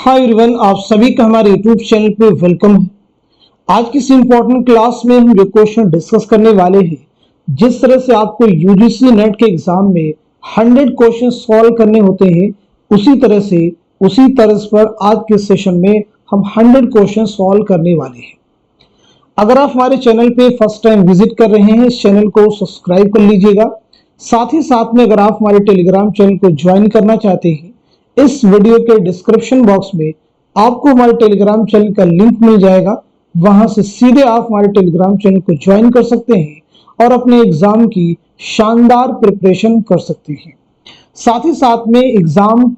Hi everyone, आप सभी का हमारे यूट्यूब चैनल पे वेलकम है। आज की इस इम्पोर्टेंट क्लास में हम जो क्वेश्चन डिस्कस करने वाले हैं, जिस तरह से आपको यूजीसी नेट के एग्जाम में 100 क्वेश्चन सॉल्व करने होते हैं, उसी तरह पर आज के सेशन में हम 100 क्वेश्चन सॉल्व करने वाले हैं। अगर आप हमारे चैनल पे फर्स्ट टाइम विजिट कर रहे हैं, इस चैनल को सब्सक्राइब कर लीजिएगा। साथ ही साथ में अगर आप हमारे टेलीग्राम चैनल को ज्वाइन करना चाहते हैं, इस वीडियो के डिस्क्रिप्शन बॉक्स में आपको हमारे टेलीग्राम चैनल का लिंक मिल जाएगा। वहां से सीधे आप हमारे टेलीग्राम चैनल को ज्वाइन कर सकते हैं और अपने एग्जाम की शानदार प्रिपरेशन कर सकते हैं। साथ ही साथ में एग्जाम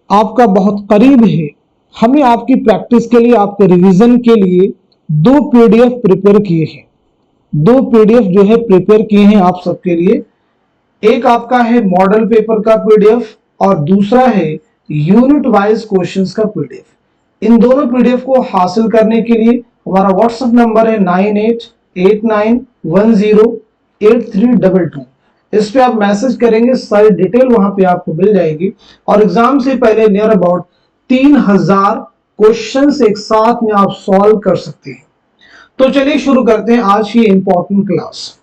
आपका बहुत करीब है, हमें आपकी प्रैक्टिस के लिए, आपके रिवीजन के लिए 2 पीडीएफ प्रिपेयर किए हैं। 2 पीडीएफ जो है प्रिपेयर किए हैं आप सबके लिए। एक आपका है मॉडल पेपर का पीडीएफ और दूसरा है यूनिट वाइज क्वेश्चंस का पीडीएफ। इन दोनों पीडीएफ को हासिल करने के लिए हमारा व्हाट्सएप नंबर है 9889108322। इस पे आप मैसेज करेंगे, सारी डिटेल वहां पे आपको मिल जाएगी और एग्जाम से पहले नियर अबाउट 3000 क्वेश्चंस एक साथ में आप सॉल्व कर सकते हैं। तो चलिए शुरू करते हैं आज की इंपॉर्टेंट क्लास।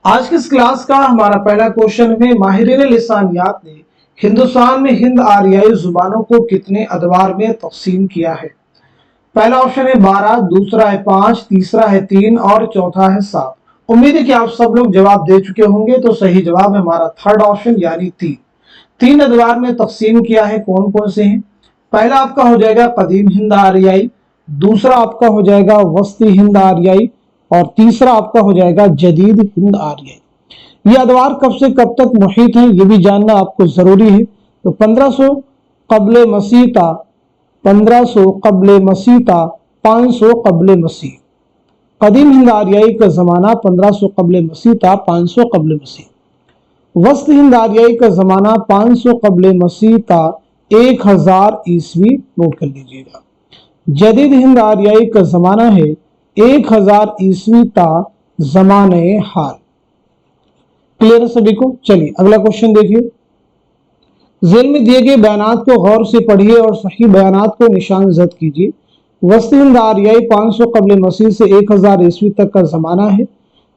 आज की इस क्लास का हमारा पहला क्वेश्चन है, माहिरीन लिसानियात ने हिंदुस्तान में हिंद आरियाई जुबानों को कितने अदवार में तकसीम किया है? पहला ऑप्शन है 12, दूसरा है 5, तीसरा है 3 और चौथा है 7। उम्मीद है कि आप सब लोग जवाब दे चुके होंगे, तो सही जवाब है हमारा थर्ड ऑप्शन यानी 3। 3 अदवार में तकसीम किया है। कौन कौन से हैं? पहला आपका हो जाएगा कदीम हिंद आरियाई, दूसरा आपका हो जाएगा वस्ती हिंद आरियाई और तीसरा आपका हो जाएगा जदीद हिंद आरियाई। ये अदवार कब से कब तक मुहित हैं, ये भी जानना आपको जरूरी है। तो 1500 कब्ल मसीह था, 1500 कब्ल मसीह था, 500 कब्ल मसीह। कदीम हिंद आरियाई का जमाना 1500 कब्ल मसीह था, 500 कब्ल मसीह। वस्त हिंद आरियाई का जमाना 500 कब्ल मसीह था, 1000 ईस्वी। नोट कर लीजिएगा। जदीद हिंद आरियाई का जमाना है 1000 ईस्वी ता जमाने हाल। क्लियर है सभी को? चलिए अगला क्वेश्चन देखिए। जेल में दिए गए बयानात को गौर से पढ़िए और सही बयानात को निशान जद कीजिए। वस्ती हिंद आरियाई 500 कब्ल मसीह से 1000 ईस्वी तक का जमाना है।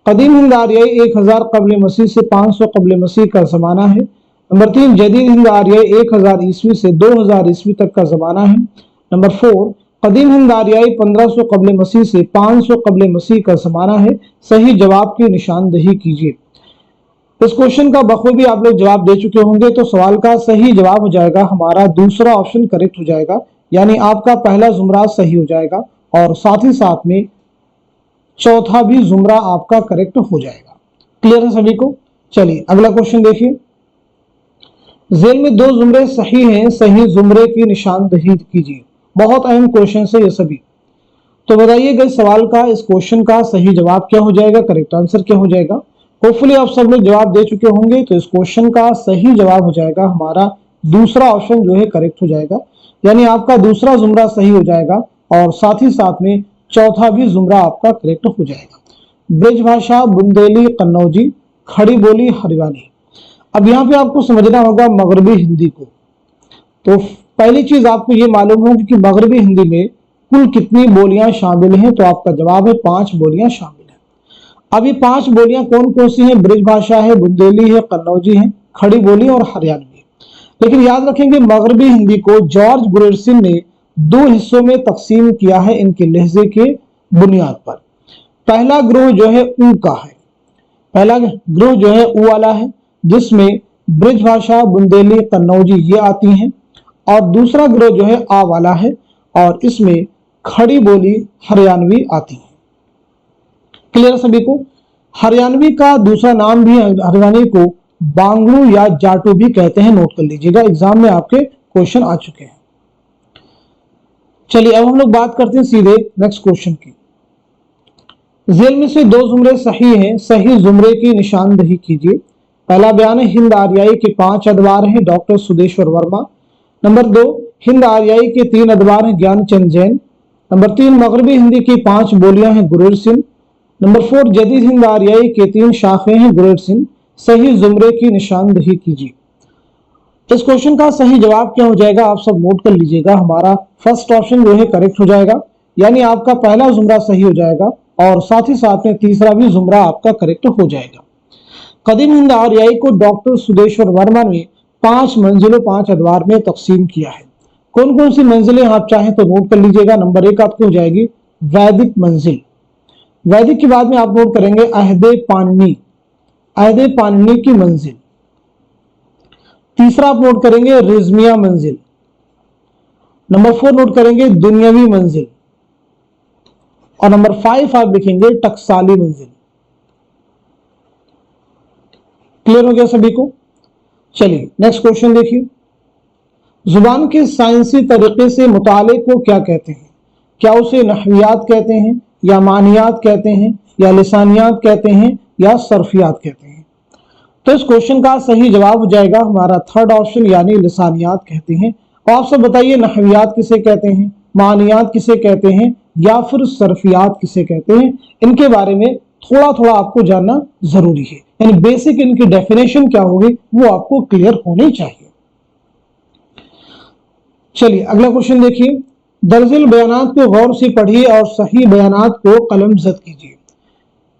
कदीम हिंद आरियाई 1000 कब्ल मसीह से 500 कब्ल मसीह का जमाना है। नंबर 3 जदीद हिंद आरियाई 1000 ईस्वी से 2000 ईस्वी तक का जमाना है। नंबर 4 कदीम हिंद आरियाई 1500 कब्ल मसीह से 500 कब्ल मसीह का जमाना है। सही जवाब की निशानदही कीजिए। इस क्वेश्चन का बखूबी आप लोग जवाब दे चुके होंगे, तो सवाल का सही जवाब हो जाएगा हमारा दूसरा ऑप्शन करेक्ट हो जाएगा, यानी आपका पहला जुमरा सही हो जाएगा और साथ ही साथ में चौथा भी जुमरा आपका करेक्ट हो जाएगा। क्लियर है सभी को? चलिए अगला क्वेश्चन देखिए। जेल में 2 जुमरे सही हैं, सही जुमरे की निशानदही कीजिए। बहुत अहम क्वेश्चन है ये सभी। तो बताइएगा इस सवाल का, इस क्वेश्चन का सही जवाब क्या हो जाएगा, करेक्ट आंसर क्या हो जाएगा? होपफुली आप सब लोग जवाब दे चुके होंगे, तो इस क्वेश्चन का सही जवाब हो जाएगा हमारा दूसरा ऑप्शन जो है करेक्ट हो जाएगा, यानी आपका दूसरा जुमरा सही हो जाएगा और साथ ही साथ में चौथा भी जुमरा आपका करेक्ट हो जाएगा। ब्रजभाषा, बुंदेली, कन्नौजी, खड़ी बोली, हरियाणी। अब यहाँ पे आपको समझना होगा मगरबी हिंदी को। तो पहली चीज आपको ये मालूम होगी कि मगरबी हिंदी में कुल कितनी बोलियां शामिल हैं, तो आपका जवाब है 5 बोलियां शामिल हैं। अब ये 5 बोलियां कौन कौन सी हैं? ब्रजभाषा है, बुंदेली है, कन्नौजी है, खड़ी बोली और हरियाणवी। लेकिन याद रखेंगे मगरबी हिंदी को जॉर्ज गुरेरसिन ने 2 हिस्सों में तकसीम किया है इनके लहजे के बुनियाद पर। पहला ग्रोह जो है ऊ का है, पहला ग्रोह जो है ऊ वाला है, जिसमें ब्रजभाषा, बुंदेली, कन्नौजी ये आती हैं, और दूसरा ग्रोह जो है आ वाला है और इसमें खड़ी बोली, हरियाणवी आती है। क्लियर सभी को? हरियाणवी का दूसरा नाम भी हरियाणवी को बांगड़ू या जाटो भी कहते हैं। नोट कर लीजिएगा, एग्जाम में आपके क्वेश्चन आ चुके हैं। चलिए अब हम लोग बात करते हैं सीधे नेक्स्ट क्वेश्चन की। जेल में से 2 जुमरे सही हैं, सही जुमरे की निशानदही कीजिए। पहला बयान है हिंद आरियाई के 5 अदवार हैं, डॉक्टर सुदेश्वर वर्मा। नंबर 2 हिंद आरियाई के 3 अदवार हैं, ज्ञानचंद जैन। नंबर 3 मगरबी हिंदी की 5 बोलियां हैं, गुरेरसिन। नंबर 4 जदीद हिंद आरियाई के 3 शाखें हैं, गुरेरसिन। सही जुमरे की निशानदही कीजिए। इस क्वेश्चन का सही जवाब क्या हो जाएगा, आप सब नोट कर लीजिएगा। हमारा फर्स्ट ऑप्शन जो है करेक्ट हो जाएगा, यानी आपका पहला जुमरा सही हो जाएगा और साथ ही साथ में तीसरा भी जुमरा आपका करेक्ट हो जाएगा। कदीम हिंद आर्याई को डॉक्टर सुदेश्वर वर्मा ने 5 मंजिलों 5 अदवार में तकसीम किया है। कौन कौन सी मंजिलें आप चाहें तो नोट कर लीजिएगा। नंबर 1 आपकी हो जाएगी वैदिक मंजिल, वैदिक के बाद में आप नोट करेंगे अहदे पाणिनी, अहदे पाणिनी की मंजिल। तीसरा आप नोट करेंगे रिजमिया मंजिल। नंबर 4 नोट करेंगे दुनियावी मंजिल और नंबर 5 आप लिखेंगे टकसाली मंजिल। क्लियर हो गया सभी को? चलिए नेक्स्ट क्वेश्चन देखिए। जुबान के साइंसी तरीके से मुताले को क्या कहते हैं? क्या उसे नहवियात कहते हैं या मानियात कहते हैं या लिसानियात कहते हैं या सर्फियात कहते हैं? तो इस क्वेश्चन का सही जवाब हो जाएगा हमारा थर्ड ऑप्शन, यानी लिसानियात कहते हैं। और आप सब बताइए नहवियात किसे कहते हैं, मानियात किसे कहते हैं या फिर सर्फियात किसे कहते हैं? इनके बारे में थोड़ा थोड़ा आपको जानना जरूरी है, यानी बेसिक इनकी डेफिनेशन क्या होगी वो आपको क्लियर होनी चाहिए। चलिए अगला क्वेश्चन देखिए। दर्जिल बयानात को गौर से पढ़िए और सही बयानात को कलमजद कीजिए।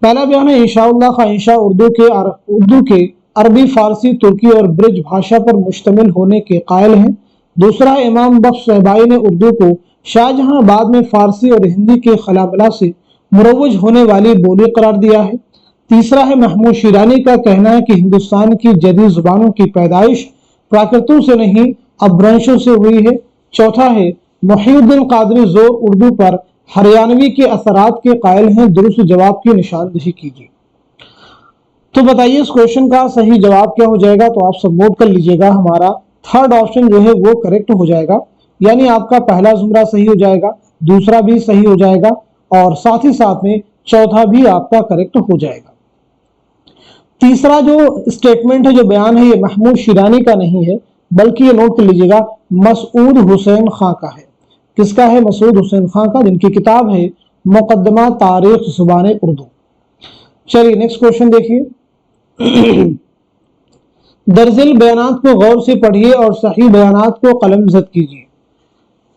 पहला बयान है इंशाअल्लाह का इंशा उर्दू के अरबी, फारसी, तुर्की और ब्रिज भाषा पर मुश्तमिल होने के कायल हैं। दूसरा है इमाम बख्श साहबाई ने उर्दू को शाहजहां बाद में फारसी और हिंदी के खलाबला से मुरवज होने वाली बोली करार दिया है। तीसरा है महमूद शिरानी का कहना है कि हिंदुस्तान की जदीद जुबानों की पैदाइश प्राकृतों से नहीं अपभ्रंशों से हुई है। चौथा है मुहीउद्दीन कादरी जोर उर्दू पर हरियाणवी के असरात के कायल हैं। दुरुस्त जवाब की निशानदही कीजिए। तो बताइए इस क्वेश्चन का सही जवाब क्या हो जाएगा? तो आप सब नोट कर लीजिएगा। हमारा थर्ड ऑप्शन जो है वो करेक्ट हो जाएगा, यानी आपका पहला जुमरा सही हो जाएगा, दूसरा भी सही हो जाएगा और साथ ही साथ में चौथा भी आपका करेक्ट हो जाएगा। तीसरा जो स्टेटमेंट है, जो बयान है, ये महमूद शिरानी का नहीं है, बल्कि ये नोट कर लीजिएगा मसूद हुसैन खां का है। किसका है? मसूद हुसैन खां का, जिनकी किताब है मुकद्दमा तारीख जुबान उर्दू। चलिए नेक्स्ट क्वेश्चन देखिए। दर्जिल बयानात को गौर से पढ़िए और सही बयानात को कलमजद कीजिए।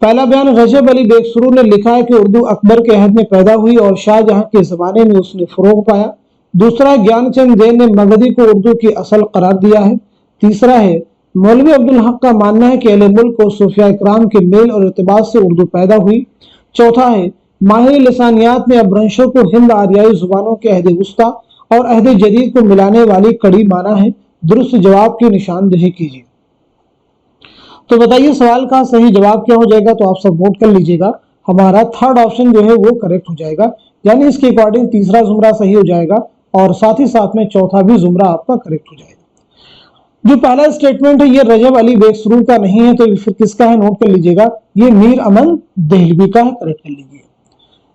पहला बयान रजब अली बेगसुरू ने लिखा है कि उर्दू अकबर के अहद में पैदा हुई और शाहजहां के जमाने में उसने फरोग पाया। दूसरा है ज्ञानचंद जैन ने मगधी को उर्दू की असल करार दिया है। तीसरा है मौलवी अब्दुल हक का मानना है कि अहले मुल्क और सूफिया इकराम के मेल और इत्तिबाअ से उर्दू पैदा हुई। चौथा है माहिर लिसानियात ने अपभ्रंशों को हिंद आर्याई जुबानों के अहद वुस्ता और अहद जदीद को मिलाने वाली कड़ी माना है। दुरुस्त जवाब की निशानदही कीजिए। तो बताइए सवाल का सही जवाब क्या हो जाएगा? तो आप सब नोट कर लीजिएगा। हमारा थर्ड ऑप्शन जो है वो करेक्ट हो जाएगा, यानी इसके अकॉर्डिंग तीसरा जुमरा सही हो जाएगा और साथ ही साथ में चौथा भी जुमरा आपका करेक्ट हो जाएगा। जो पहला स्टेटमेंट है ये रजब अली बेगसुरू का नहीं है, तो फिर किसका है? नोट कर लीजिएगा, ये मीर अमन देहलवी का है। करेक्ट कर लीजिए।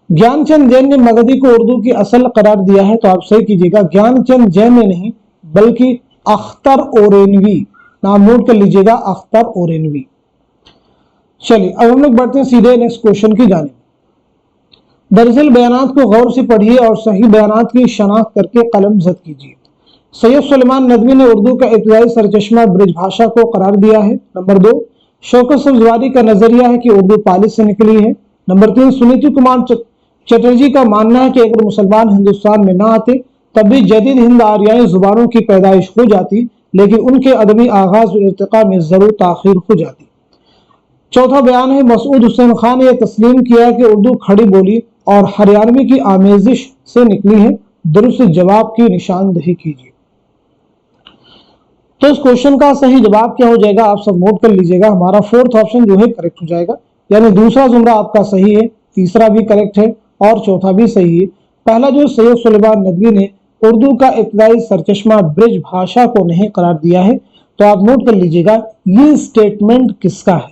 ज्ञानचंद जैन ने मगधी को उर्दू की असल करार दिया है, तो आप सही कीजिएगा, ज्ञानचंद जैन ने नहीं बल्कि अख्तर ओरेनवी, नाम नोट कर लीजिएगा, अख्तर ओरेनवी। चलिए अब हम लोग बढ़ते हैं सीधे नेक्स्ट क्वेश्चन की जानिब। दरअसल बयानात को गौर से पढ़िए और सही बयानात की शनाख्त करके कलमजद कीजिए। सैयद सुलेमान नदवी ने उर्दू का इब्तदाई सरचश्मा ब्रिज भाषा को करार दिया है। नंबर 2 शौकत सब्जवारी का नजरिया है कि उर्दू पालिस से निकली है। नंबर 3 सुनीति कुमार चटर्जी का मानना है कि अगर मुसलमान हिंदुस्तान में ना आते तब भी जदीद हिंद आर्याई जुबानों की पैदाइश हो जाती, लेकिन उनके अदमी आगाज और इर्तिका में जरूर ताखीर हो जाती। चौथा बयान है मसूद हुसैन खान ने यह तस्लीम किया है कि उर्दू खड़ी बोली और हरियाणवी की आमेजिश से निकली है। दुरुस्त जवाब की निशानदही कीजिए। तो इस क्वेश्चन का सही जवाब क्या हो जाएगा? आप सब नोट कर लीजिएगा। हमारा फोर्थ ऑप्शन जो है करेक्ट हो जाएगा, यानी दूसरा जुमरा आपका सही है, तीसरा भी करेक्ट है और चौथा भी सही है। पहला जो सैयद सुलेमान नदवी ने उर्दू का इब्तदाई सरचश्मा ब्रिज भाषा को नहीं करार दिया है, तो आप नोट कर लीजिएगा ये स्टेटमेंट किसका है?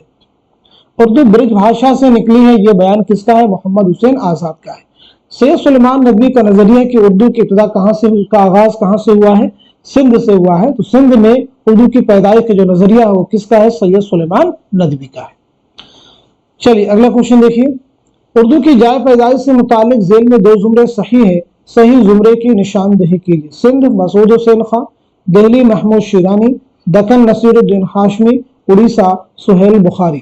उर्दू ब्रिज भाषा से निकली है, ये बयान किसका है? मोहम्मद हुसैन आजाद का है। सैयद सुलेमान नदवी का नजरिया है कि उर्दू की इब्तिदा कहां से, उसका आगाज कहां से हुआ है? सिंध से हुआ है। तो सिंध में उर्दू की पैदाइश का जो नजरिया है वो किसका है? सैयद सुलेमान नदवी का है। चलिए अगला क्वेश्चन देखिए। उर्दू की जाय पैदाइश से मुतालिक झेल में 2 जुमरे सही है, सही जुमरे की निशानदही कीजिए। सिंध मसूद हुसैन खां, दिल्ली महमूद शिरानी, दक्कन नसीरुद्दीन हाशमी, उड़ीसा सुहेल बुखारी।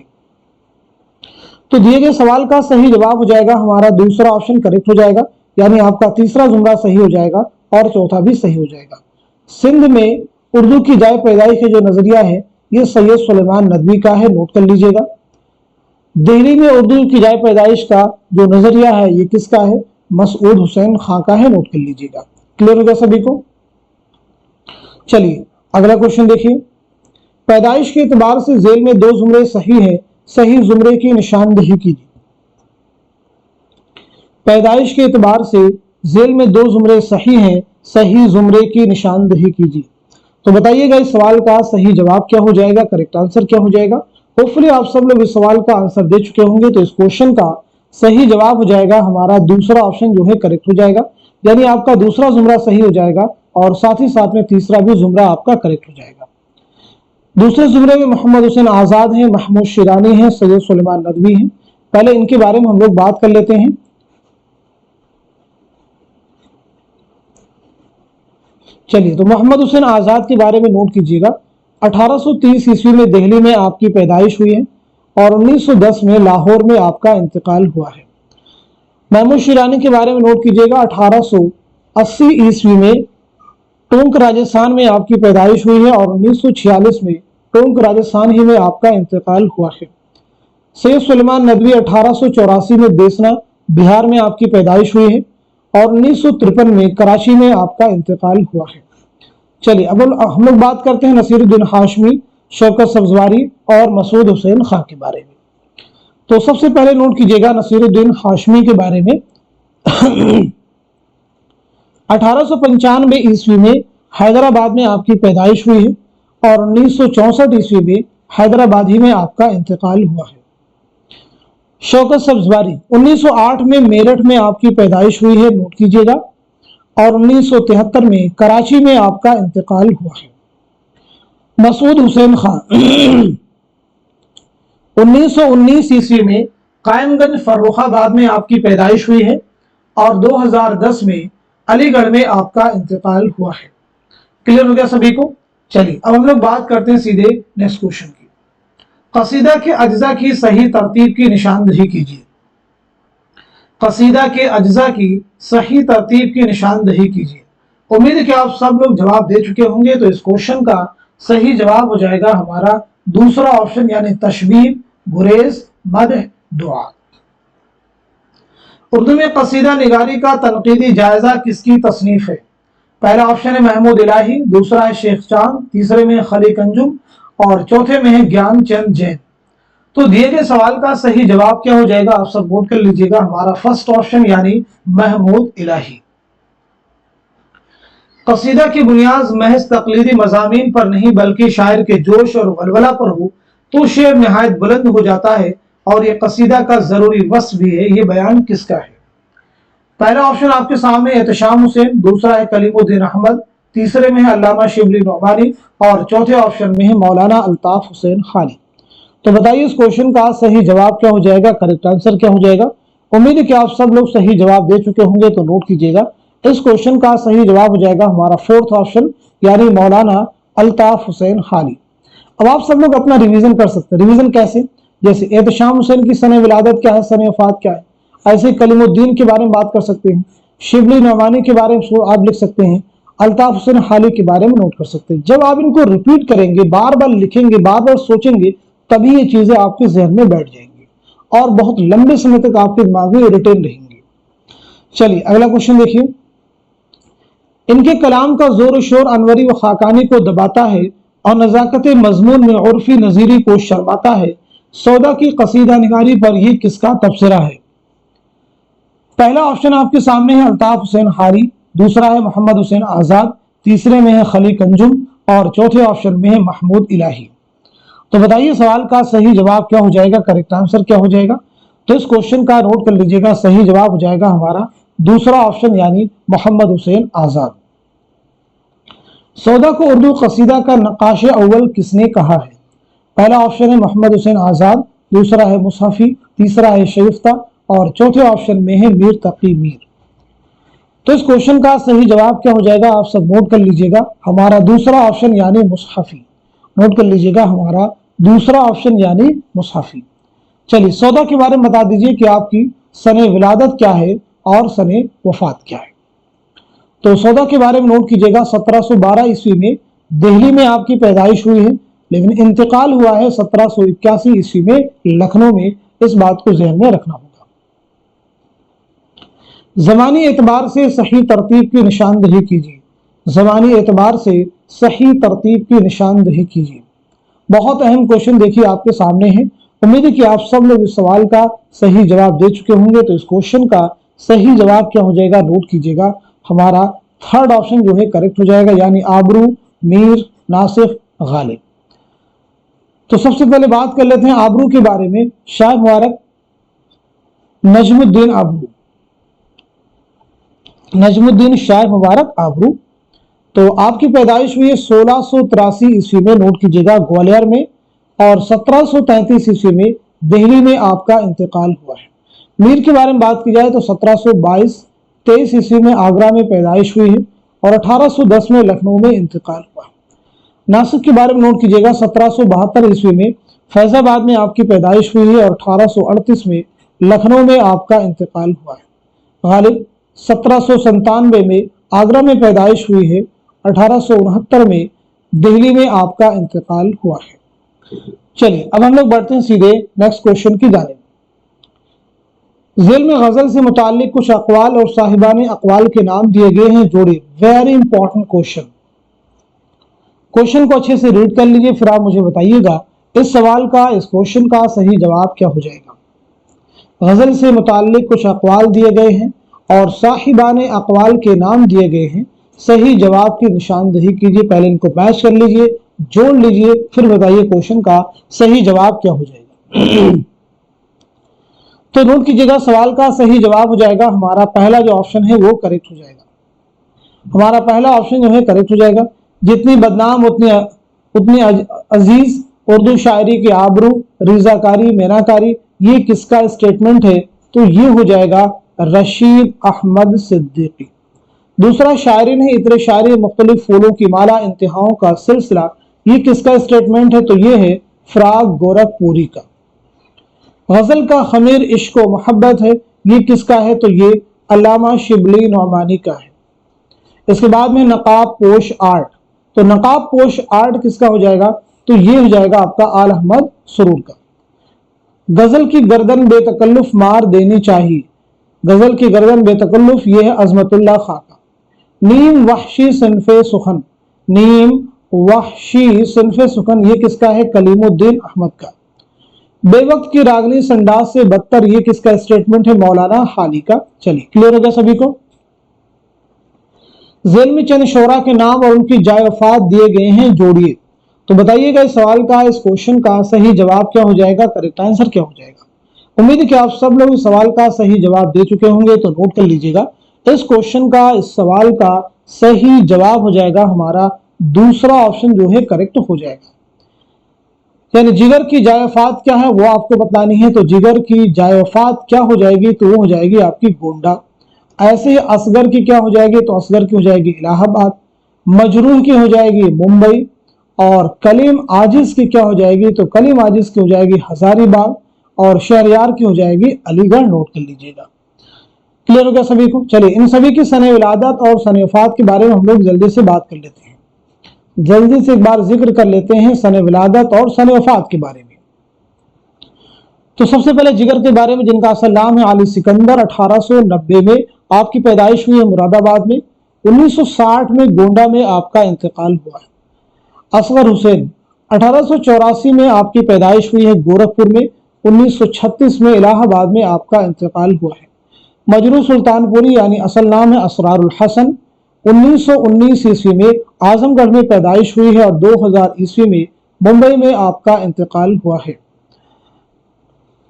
तो दिए गए सवाल का सही जवाब हो जाएगा हमारा दूसरा ऑप्शन करेक्ट हो जाएगा, यानी आपका तीसरा जुमला सही हो जाएगा और चौथा भी सही हो जाएगा। सिंध में उर्दू की जाए पैदाइश के जो नजरिया है ये सैयद सुलेमान नदवी का है, नोट कर लीजिएगा। दिल्ली में उर्दू की जाए पैदाइश का जो नजरिया है ये किसका है, मसूद हुसैन खां का है, नोट कर लीजिएगा। क्लियर हो गया सभी को। चलिए अगला क्वेश्चन देखिए, पैदाइश के एतबार से जेल में दो जुमरे सही है, सही जुमरे की निशानदेही कीजिए। पैदाइश के एतबार से जेल में दो जुमरे सही हैं, सही जुमरे की निशानदेही कीजिए। तो बताइएगा इस सवाल का सही जवाब क्या हो जाएगा, करेक्ट आंसर क्या हो जाएगा। होपफुली आप सब लोग इस सवाल का आंसर दे चुके होंगे। तो इस क्वेश्चन का सही जवाब हो जाएगा हमारा दूसरा ऑप्शन जो है करेक्ट हो जाएगा, यानी आपका दूसरा जुमरा सही हो जाएगा और साथ ही साथ में तीसरा भी जुमरा आपका करेक्ट हो जाएगा। दूसरे जुमरे में मोहम्मद हुसैन आजाद हैं, महमूद शिरानी हैं, सैयद सुलेमान नदवी हैं। पहले इनके बारे में हम लोग बात कर लेते हैं। चलिए तो मोहम्मद हुसैन आजाद के बारे में नोट कीजिएगा। 1830 ईस्वी में दिल्ली में आपकी पैदाइश हुई है और 1910 में लाहौर में आपका इंतकाल हुआ है। महमूद शिरानी के बारे में नोट कीजिएगा। 1880 ईस्वी में टोंक राजस्थान में आपकी पैदाइश हुई है और 1946 में टोंक राजस्थान ही में आपका इंतकाल हुआ है। सैयद सुलेमान नदवी 1884 में देसना बिहार में आपकी पैदाइश हुई है और 1953 में कराची में आपका इंतकाल हुआ है। चलिए अब हम लोग बात करते हैं नसीरुद्दीन हाशमी, शौकत सब्जवारी और मसूद हुसैन खां के बारे में। तो सबसे पहले नोट कीजिएगा नसीरुद्दीन हाशमी के बारे में। 1895 ईस्वी में हैदराबाद में आपकी पैदाइश हुई है और 1964 ईस्वी में हैदराबाद ही में आपका इंतकाल हुआ है। शौकत सब्जवारी 1908 में मेरठ में आपकी पैदाइश हुई है, नोट कीजिएगा, और 1973 में कराची में आपका इंतकाल हुआ है। मसूद हुसैन खां 1919 ईस्वी में कायमगंज फर्रुखाबाद में आपकी पैदाइश हुई है और 2010 में अलीगढ़ में आपका इंतकाल हुआ है। क्लियर हो गया सभी को। चलिए अब हम लोग बात करते हैं सीधे नेक्स्ट क्वेश्चन की। कसीदा के अज्जा की सही तरतीब की निशानदेही कीजिए। कसीदा के अज्जा की सही तरतीब की निशानदेही कीजिए। उम्मीद है कि आप सब लोग जवाब दे चुके होंगे। तो इस क्वेश्चन का सही जवाब हो जाएगा हमारा दूसरा ऑप्शन, यानी तशबीह, गुरेज, मदह, दुआ। उर्दू में कसीदा निगारी का तनकीदी जायजा किसकी तसनीफ है। पहला ऑप्शन है महमूद इलाही, दूसरा है शेख चांद, तीसरे में खलीक अंजुम और चौथे में है ज्ञान चंद जैन। तो दिए गए सवाल का सही जवाब क्या हो जाएगा, आप सब नोट कर लीजिएगा, हमारा फर्स्ट ऑप्शन यानी महमूद इलाही। कसीदा की बुनियाद महज तकलीदी मजामीन पर नहीं बल्कि शायर के जोश और वलवला पर हो तो शेर निहायत बुलंद हो जाता है और ये कसीदा का जरूरी वस्फ भी है। ये बयान किसका है। पहला ऑप्शन आपके सामने एहतशाम हुसैन, दूसरा है कलीमुद्दीन अहमद, तीसरे में है अल्लामा शिबली नौमानी और चौथे ऑप्शन में है मौलाना अल्ताफ हुसैन खानी। तो बताइए इस क्वेश्चन का सही जवाब क्या हो जाएगा, करेक्ट आंसर क्या हो जाएगा। उम्मीद है कि आप सब लोग सही जवाब दे चुके होंगे। तो नोट कीजिएगा इस क्वेश्चन का सही जवाब हो जाएगा हमारा फोर्थ ऑप्शन, यानी मौलाना अल्ताफ हुसैन खानी। अब आप सब लोग अपना रिवीजन कर सकते हैं। रिवीजन कैसे, जैसे एहतशाम हुसैन की सने विलादत क्या है, सने वफात क्या है, ऐसे कलीमुद्दीन के बारे में बात कर सकते हैं, शिबली नौमानी के बारे में आप लिख सकते हैं, अल्ताफ हुसैन खानी के बारे में नोट कर सकते हैं। जब आप इनको रिपीट करेंगे, बार बार लिखेंगे, बार बार सोचेंगे, तभी ये चीजें आपके जहन में बैठ जाएंगी और बहुत लंबे समय तक आपके दिमाग में रिटेन रहेंगी। चलिए अगला क्वेश्चन देखिए। इनके कलाम का जोर शोर अनवरी व खाकानी को दबाता है और नजाकत मजमून में उर्फी नजीरी को शर्माता है। सौदा की कसीदा निगारी पर यह किसका तबसरा है। पहला ऑप्शन आपके सामने है अल्ताफ हुसैन खानी, दूसरा है मोहम्मद हुसैन आजाद, तीसरे में है खलीक अंजुम और चौथे ऑप्शन में है महमूद इलाही। तो बताइए सवाल का सही जवाब क्या हो जाएगा, करेक्ट आंसर क्या हो जाएगा। तो इस क्वेश्चन का नोट कर लीजिएगा, सही जवाब हो जाएगा हमारा दूसरा ऑप्शन यानी मोहम्मद हुसैन आजाद। सौदा को उर्दू कसीदा का नक्काश अव्वल किसने कहा है। पहला ऑप्शन है मोहम्मद हुसैन आजाद, दूसरा है मुसहफी, तीसरा है शरीफ्ता और चौथे ऑप्शन में है मीर तकी मीर। तो इस क्वेश्चन का सही जवाब क्या हो जाएगा, आप सब नोट कर लीजिएगा, हमारा दूसरा ऑप्शन यानी मुसहफी। नोट कर लीजिएगा हमारा दूसरा ऑप्शन यानी मुसाफी। चलिए सौदा के बारे में बता दीजिए कि आपकी सने विलादत क्या है और सने वफात क्या है। तो सौदा के बारे में नोट कीजिएगा 1712 ईस्वी में दिल्ली में आपकी पैदाइश हुई है, लेकिन इंतकाल हुआ है 1781 ईस्वी में लखनऊ में। इस बात को ध्यान में रखना होगा। ज़मानी एतबार से सही तरतीब की निशानदही कीजिए। ज़मानी एतबार से सही तरतीब की निशानदही कीजिए। बहुत अहम क्वेश्चन देखिए आपके सामने है। उम्मीद है कि आप सब लोग इस सवाल का सही जवाब दे चुके होंगे। तो इस क्वेश्चन का सही जवाब क्या हो जाएगा, नोट कीजिएगा हमारा थर्ड ऑप्शन जो है करेक्ट हो जाएगा, यानी आबरू, मीर, नासिफ, गालिब। तो सबसे पहले बात कर लेते हैं आबरू के बारे में। शाह मुबारक नजमुद्दीन आबरू, नजमुद्दीन शाह मुबारक आबरू। तो आपकी पैदाइश हुई है 1683 ईस्वी में, नोट कीजिएगा ग्वालियर में, और 1733 ईस्वी में दिल्ली में आपका इंतकाल हुआ है। मीर के बारे में बात की जाए तो 1722-23 ईस्वी में आगरा में पैदाइश हुई है और 1810 में लखनऊ में इंतकाल हुआ है। नासिक के बारे में नोट कीजिएगा 1772 ईस्वी में फैजाबाद में आपकी पैदाइश हुई है और 1838 में लखनऊ में आपका इंतकाल हुआ है। गालिब 1797 में आगरा में पैदाइश हुई है, 1869 में दिल्ली में आपका इंतकाल हुआ है। चलिए अब हम लोग बढ़ते हैं सीधे नेक्स्ट क्वेश्चन की जानिब। ज़ेल में गजल से मुताल्लिक कुछ अक़वाल और साहिबाने अक़वाल के नाम दिए गए हैं, जोड़िए। Very important question. क्वेश्चन को अच्छे से रीड कर लीजिए, फिर आप मुझे बताइएगा इस सवाल का, इस क्वेश्चन का सही जवाब क्या हो जाएगा। गजल से मुताल्लिक कुछ अक़वाल दिए गए हैं और साहिबाने अक़वाल के नाम दिए गए हैं, सही जवाब की निशानदही कीजिए। पहले इनको मैच कर लीजिए, जोड़ लीजिए, फिर बताइए क्वेश्चन का सही जवाब क्या हो जाएगा। तो नोट कीजिएगा सवाल का सही जवाब हो जाएगा हमारा पहला जो ऑप्शन है वो करेक्ट हो जाएगा। हमारा पहला ऑप्शन जो है करेक्ट हो जाएगा। जितनी बदनाम उतनी अजीज उर्दू शायरी के आबरू, रिजाकारी, मेनाकारी, ये किसका स्टेटमेंट है, तो ये हो जाएगा रशीद अहमद सिद्दीकी। दूसरा, शायरीन है इतरे शायरी मुख्तलिफ फूलों की माला इंतहाओं का सिलसिला, ये किसका स्टेटमेंट है, तो ये है फराग गोरखपुरी का। गजल का खमीर इश्क व मोहब्बत है, ये किसका है, तो ये अल्लामा शिबली नौमानी का है। इसके बाद में नकाब पोश आर्ट, तो नकाब पोश आर्ट किसका हो जाएगा, तो ये हो जाएगा आपका आल अहमद सुरूर का। गजल की गर्दन बेतकल्लुफ मार देनी चाहिए, गजल की गर्दन बेतकल्लुफ ये है अजमतुल्लाह खां का। नीम वहशी सिनफे सुखन, नीम वहशी सिनफे सुखन ये किसका है, कलीमुद्दीन अहमद का। बेवक्त की रागनी संडास से बदतर, ये किसका स्टेटमेंट है, मौलाना हाली का। चलिए क्लियर हो गया सभी को। ज़ेल में चंद शोरा के नाम और उनकी जाए वफात दिए गए हैं, जोड़िए। तो बताइएगा इस सवाल का, इस क्वेश्चन का सही जवाब क्या हो जाएगा, करेक्ट आंसर क्या हो जाएगा। उम्मीद है कि आप सब लोग इस सवाल का सही जवाब दे चुके होंगे। तो नोट कर लीजिएगा इस क्वेश्चन का, इस सवाल का सही जवाब हो जाएगा हमारा दूसरा ऑप्शन जो है करेक्ट हो जाएगा। यानी जिगर की जाए वफात क्या है वो आपको बतानी है। तो जिगर की जाए वफात क्या हो जाएगी, तो वो हो जाएगी आपकी गोंडा। ऐसे ही असगर की क्या हो जाएगी, तो असगर की हो जाएगी इलाहाबाद। मजरूह की हो जाएगी मुंबई। और कलीम आजिज की क्या हो जाएगी, तो कलीम आजिज की हो जाएगी हजारीबाग। और शहरयार की हो जाएगी अलीगढ़। नोट कर लीजिएगा। क्लियर हो गया सभी को। चलिए इन सभी की सने विलादत और सने वफात के बारे में हम लोग जल्दी से बात कर लेते हैं। जल्दी से एक बार जिक्र कर लेते हैं सने विलादत और सने वफात के बारे में। तो सबसे पहले जिगर के बारे में, जिनका असल नाम है आली सिकंदर, 1890 में आपकी पैदाइश हुई है मुरादाबाद में। 1960 में गोंडा में आपका इंतकाल हुआ है। असगर हुसैन 1884 में आपकी पैदाइश हुई है गोरखपुर में। 1936 में इलाहाबाद में आपका इंतकाल हुआ है। मजरू सुल्तानपुरी यानी असल नाम है असरारुल हसन, 1919 ईस्वी में आजमगढ़ में पैदाइश हुई है और 2000 ईस्वी में मुंबई में आपका इंतकाल हुआ है।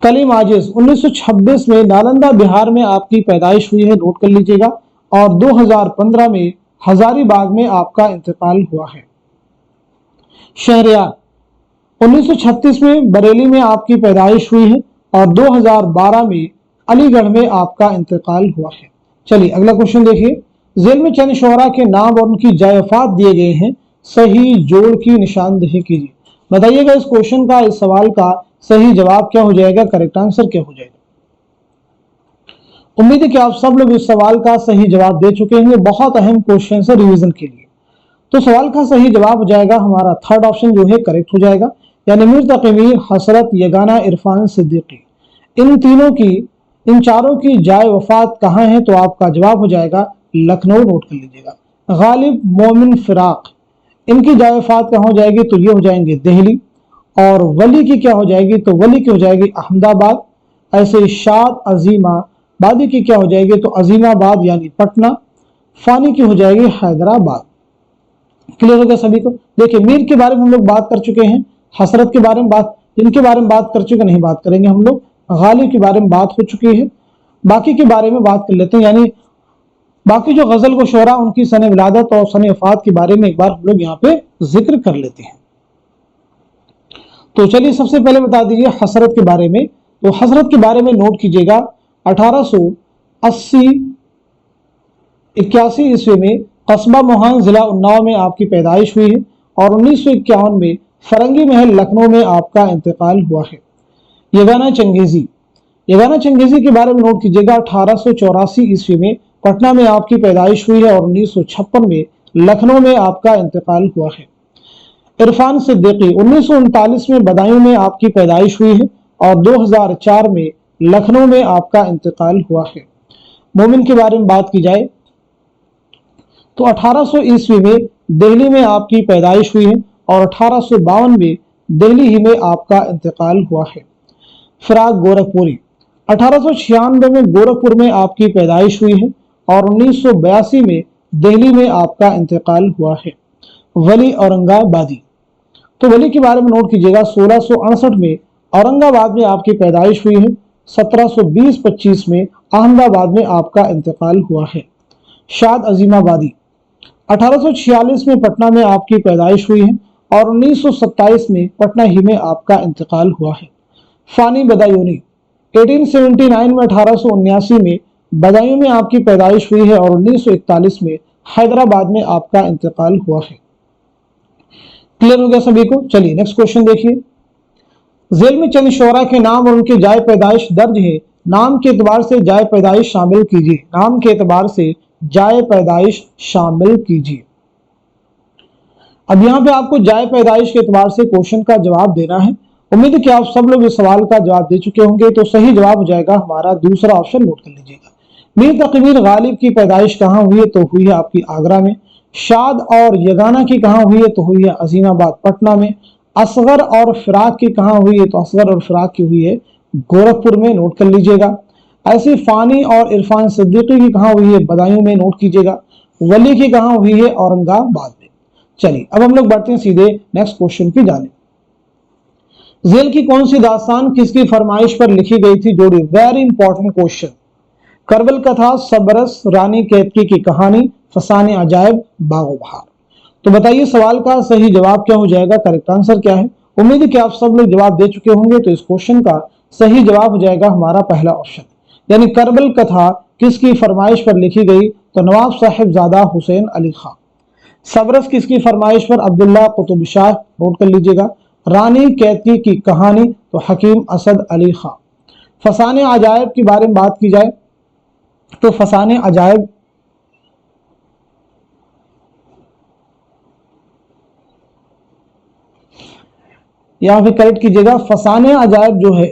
कलीम आजिज 1926 में नालंदा बिहार में आपकी पैदाइश हुई है, नोट कर लीजिएगा। और 2015 में हजारीबाग में आपका इंतकाल हुआ है। शहरयार 1936 में बरेली में आपकी पैदाइश हुई है और 2012 में अलीगढ़ में आपका इंतकाल हुआ है। चलिए अगला क्वेश्चन देखिए। ज़ेल में चंद शोहरा के नाम और उनकी जाए वफात दिए गए हैं, सही जोड़ की निशानदही कीजिए। बताइएगा इस क्वेश्चन का, इस सवाल का सही जवाब क्या हो जाएगा, करेक्ट आंसर क्या हो जाएगा। उम्मीद है कि आप सब लोग इस सवाल का सही जवाब दे चुके होंगे। बहुत अहम क्वेश्चन है रिवीजन के लिए। तो सवाल का सही जवाब हो जाएगा हमारा थर्ड ऑप्शन जो है करेक्ट हो जाएगा, यानी मीर तकी मीर, हसरत, यगाना, इरफान सिद्दीकी, इन चारों की जाए वफात कहाँ है, तो आपका जवाब हो जाएगा लखनऊ। नोट कर लीजिएगा। गालिब, मोमिन, फिराक, इनकी जाए वफात कहाँ हो जाएगी, तो ये हो जाएंगे दिल्ली। और वली की क्या हो जाएगी, तो वली की हो जाएगी अहमदाबाद। ऐसे शाद, अजीमा बादी की क्या हो जाएगी, तो अजीमाबाद यानी पटना। फानी की हो जाएगी हैदराबाद। क्लियर हो गया सभी को। देखिए मीर के बारे में हम लोग बात कर चुके हैं, हसरत के बारे में इनके बारे में बात कर चुके, नहीं बात करेंगे हम लोग। गालिब के बारे में बात हो चुकी है, बाकी के बारे में बात कर लेते हैं, यानी बाकी जो गजल को शोरा उनकी सन विलादत और सन वफात के बारे में एक बार हम लोग यहाँ पे जिक्र कर लेते हैं। तो चलिए सबसे पहले बता दीजिए हसरत के बारे में। तो हसरत के बारे में नोट कीजिएगा, 1880-81 ईस्वी में कस्बा मोहान जिला उन्नाव में आपकी पैदाइश हुई है और 1951 में फरंगी महल लखनऊ में आपका इंतकाल हुआ है। यगाना चंगेजी के बारे में नोट कीजिएगा, 1884 ईस्वी में पटना में आपकी पैदाइश हुई है और 1956 में लखनऊ में आपका इंतकाल हुआ है। इरफान सिद्दीकी 1939 में बदायूं में आपकी पैदाइश हुई है और 2004 में लखनऊ में आपका इंतकाल हुआ है। मोमिन के बारे में बात की जाए तो 1800 ईस्वी में दिल्ली में आपकी पैदाइश हुई है और 1852 में दिल्ली ही में आपका इंतकाल हुआ है। फिराक गोरखपुरी 1896 में गोरखपुर में आपकी पैदाइश हुई है और 1982 में दिल्ली में आपका इंतकाल हुआ है। वली औरंगाबादी, तो वली के बारे में नोट कीजिएगा, 1668 में औरंगाबाद में आपकी पैदाइश हुई है, 1720-25 में अहमदाबाद में आपका इंतकाल हुआ है। शाद अजीमाबादी 1846 में पटना में आपकी पैदाइश हुई है और 1927 में पटना ही में आपका इंतकाल हुआ है। फानी बदायूनी 1879 में 1879 में बदायूं में आपकी पैदाइश हुई है और 1941 में हैदराबाद में आपका इंतकाल हुआ है। क्लियर हो गया सभी को। चलिए नेक्स्ट क्वेश्चन देखिए। जेल में चंद शोरा के नाम और उनके जाए पैदाइश दर्ज है, नाम के एतबार से जाए पैदाइश शामिल कीजिए। नाम के एतबार से जाए पैदाइश शामिल कीजिए। अब यहाँ पे आपको जाए पैदाइश के एतबार से क्वेश्चन का जवाब देना है। उम्मीद है कि आप सब लोग इस सवाल का जवाब दे चुके होंगे। तो सही जवाब हो जाएगा हमारा दूसरा ऑप्शन, नोट कर लीजिएगा। मीर तकी मीर गालिब की पैदाइश कहाँ हुई है, तो हुई है आपकी आगरा में। शाद और यगाना की कहाँ हुई है, तो हुई है अजीमाबाद पटना में। असगर और फिराक की कहाँ हुई है, तो असगर और फिराक की हुई है गोरखपुर में, नोट कर लीजिएगा। ऐसे फानी और इरफान सिद्दीकी की कहाँ हुई है, बदायूं में, नोट कीजिएगा। वली की कहाँ हुई है, औरंगाबाद में। चलिए अब हम लोग बढ़ते हैं सीधे नेक्स्ट क्वेश्चन की जानिब। जेल की कौन सी दास्तान किसकी फरमाइश पर लिखी गई थी, जोड़ी। Very important question. करबल कथा, सबरस, रानी केतकी की कहानी, फसाने अजायब, बागो बहार। तो बताइए सवाल का सही जवाब क्या हो जाएगा, करेक्ट आंसर क्या है। उम्मीद है कि आप सब लोग जवाब दे चुके होंगे। तो इस क्वेश्चन का सही जवाब हो जाएगा हमारा पहला ऑप्शन, यानी करबल कथा किसकी फरमाइश पर लिखी गई, तो नवाब साहिबजादा हुसैन अली खां। सबरस किसकी फरमाइश पर, अब्दुल्ला कुतुब शाह, नोट कर लीजिएगा। रानी कैतकी की कहानी, तो हकीम असद अली खां। फसाने अजायब के बारे में बात की जाए तो फसाने अजायब यहां पे करेक्ट कीजिएगा। फसाने अजायब जो है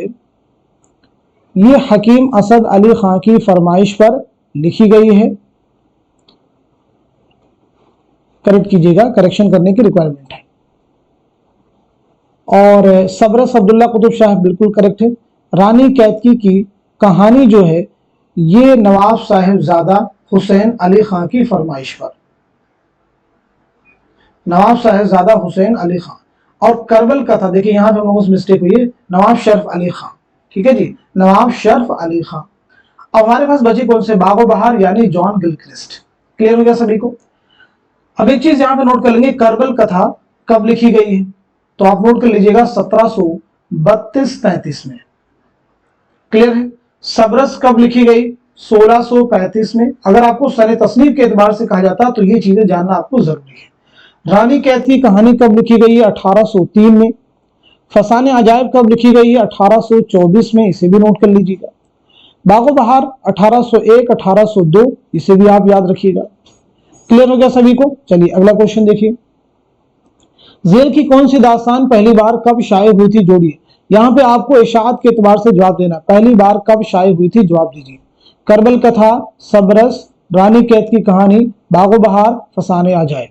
ये हकीम असद अली खां की फरमाइश पर लिखी गई है। करेक्ट कीजिएगा, करेक्शन करने की रिक्वायरमेंट है। और सबरस अब्दुल्ला कुतुब शाह बिल्कुल करेक्ट है। रानी कैतकी की कहानी जो है ये नवाब साहिबजादा हुसैन अली खां की फरमाइश पर, नवाब साहिबजादा हुसैन अली खां। और करबल कथा देखिए यहां पे हम लोगों से मिस्टेक हुई है, नवाब शर्फ अली खां। ठीक है जी, नवाब शर्फ अली खां। अब हमारे पास बचे कौन से, बागो बहार यानी जॉन गिलक्रिस्ट। क्लियर हो गया सभी को। अब एक चीज यहां पे नोट कर लेंगे, करबल कथा कब लिखी गई है, तो आप नोट कर लीजिएगा 1732-33 में। क्लियर है। सबरस कब लिखी गई, 1635 में। अगर आपको सने तस्नीफ के एतबार से कहा जाता तो ये चीजें जानना आपको जरूरी है। रानी कैद की कहानी कब लिखी गई है, 1803 में। फसाने अजायब कब लिखी गई है? 1824 में, इसे भी नोट कर लीजिएगा। बागो बहार 1801, 1802, इसे भी आप याद रखिएगा। क्लियर हो गया सभी को? चलिए अगला क्वेश्चन देखिए। जेल की कौन सी दास्तान पहली बार कब शाये हुई थी? जोड़िए। यहां पे आपको इशाअत के एतबार से जवाब देना, पहली बार कब शाये हुई थी, जवाब दीजिए। करबल कथा, सबरस, रानी कैद की कहानी, बागो बहार, फसाने अजायब।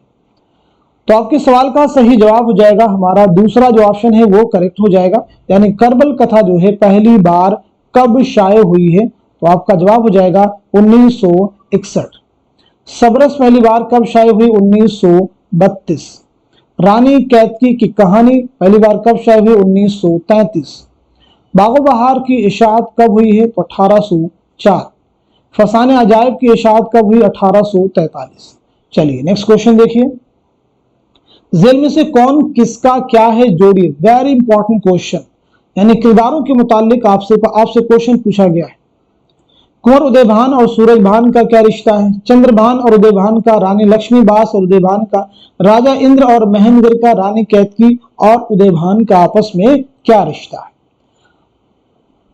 तो आपके सवाल का सही जवाब हो जाएगा हमारा दूसरा जो ऑप्शन है वो करेक्ट हो जाएगा, यानी करबल कथा जो है पहली बार कब शाये हुई है, तो आपका जवाब हो जाएगा 1961। सबरस पहली बार कब शाये हुई? 1932। रानी कैदकी की कहानी पहली बार कब शाये हुई? 1933। बागो बहार की इशाअत कब हुई है? तो 1804। फसाने अजायब की इशाअत कब हुई? 1843। चलिए नेक्स्ट क्वेश्चन देखिए। जेल में से कौन किसका क्या है? जोड़िए। वेरी इंपॉर्टेंट क्वेश्चन, यानी किरदारों के मुतालिक आपसे क्वेश्चन पूछा गया है। कुंवर उदयभान और सूरजभान का क्या रिश्ता है? चंद्रभान और उदयभान का, रानी लक्ष्मीबास और उदयभान का, राजा इंद्र और महेंद्र का, रानी कैदकी और उदयभान का आपस में क्या रिश्ता है?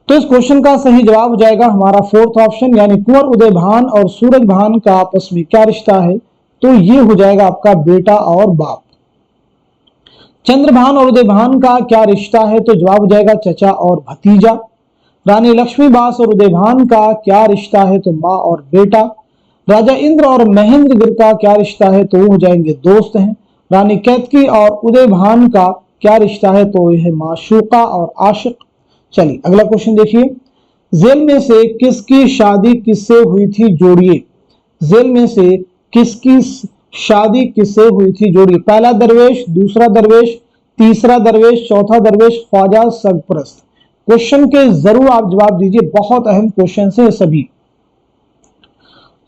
तो इस क्वेश्चन का सही जवाब हो जाएगा हमारा फोर्थ ऑप्शन, यानी कुंवर उदयभान और सूरजभान का आपस में क्या रिश्ता है? तो ये हो जाएगा आपका बेटा और बाप। चंद्रभान और उदयभान का क्या रिश्ता है? तो जवाब हो जाएगा चचा और भतीजा। रानी लक्ष्मीबास और उदयभान का क्या रिश्ता है? तो माँ और बेटा। राजा इंद्र और महेंद्र का क्या रिश्ता है? तो वो हो जाएंगे दोस्त हैं। रानी कैदकी और उदयभान का क्या रिश्ता है? तो यह माशूका और आशिक। चलिए अगला क्वेश्चन देखिए। जेल में से किसकी शादी किससे हुई थी? जोड़िए। जेल में से किसकी शादी किससे हुई थी? जोड़िए। पहला दरवेश, दूसरा दरवेश, तीसरा दरवेश, चौथा दरवेश, ख्वाजा सरपरस्त। क्वेश्चन के जरूर आप जवाब दीजिए, बहुत अहम क्वेश्चन है सभी।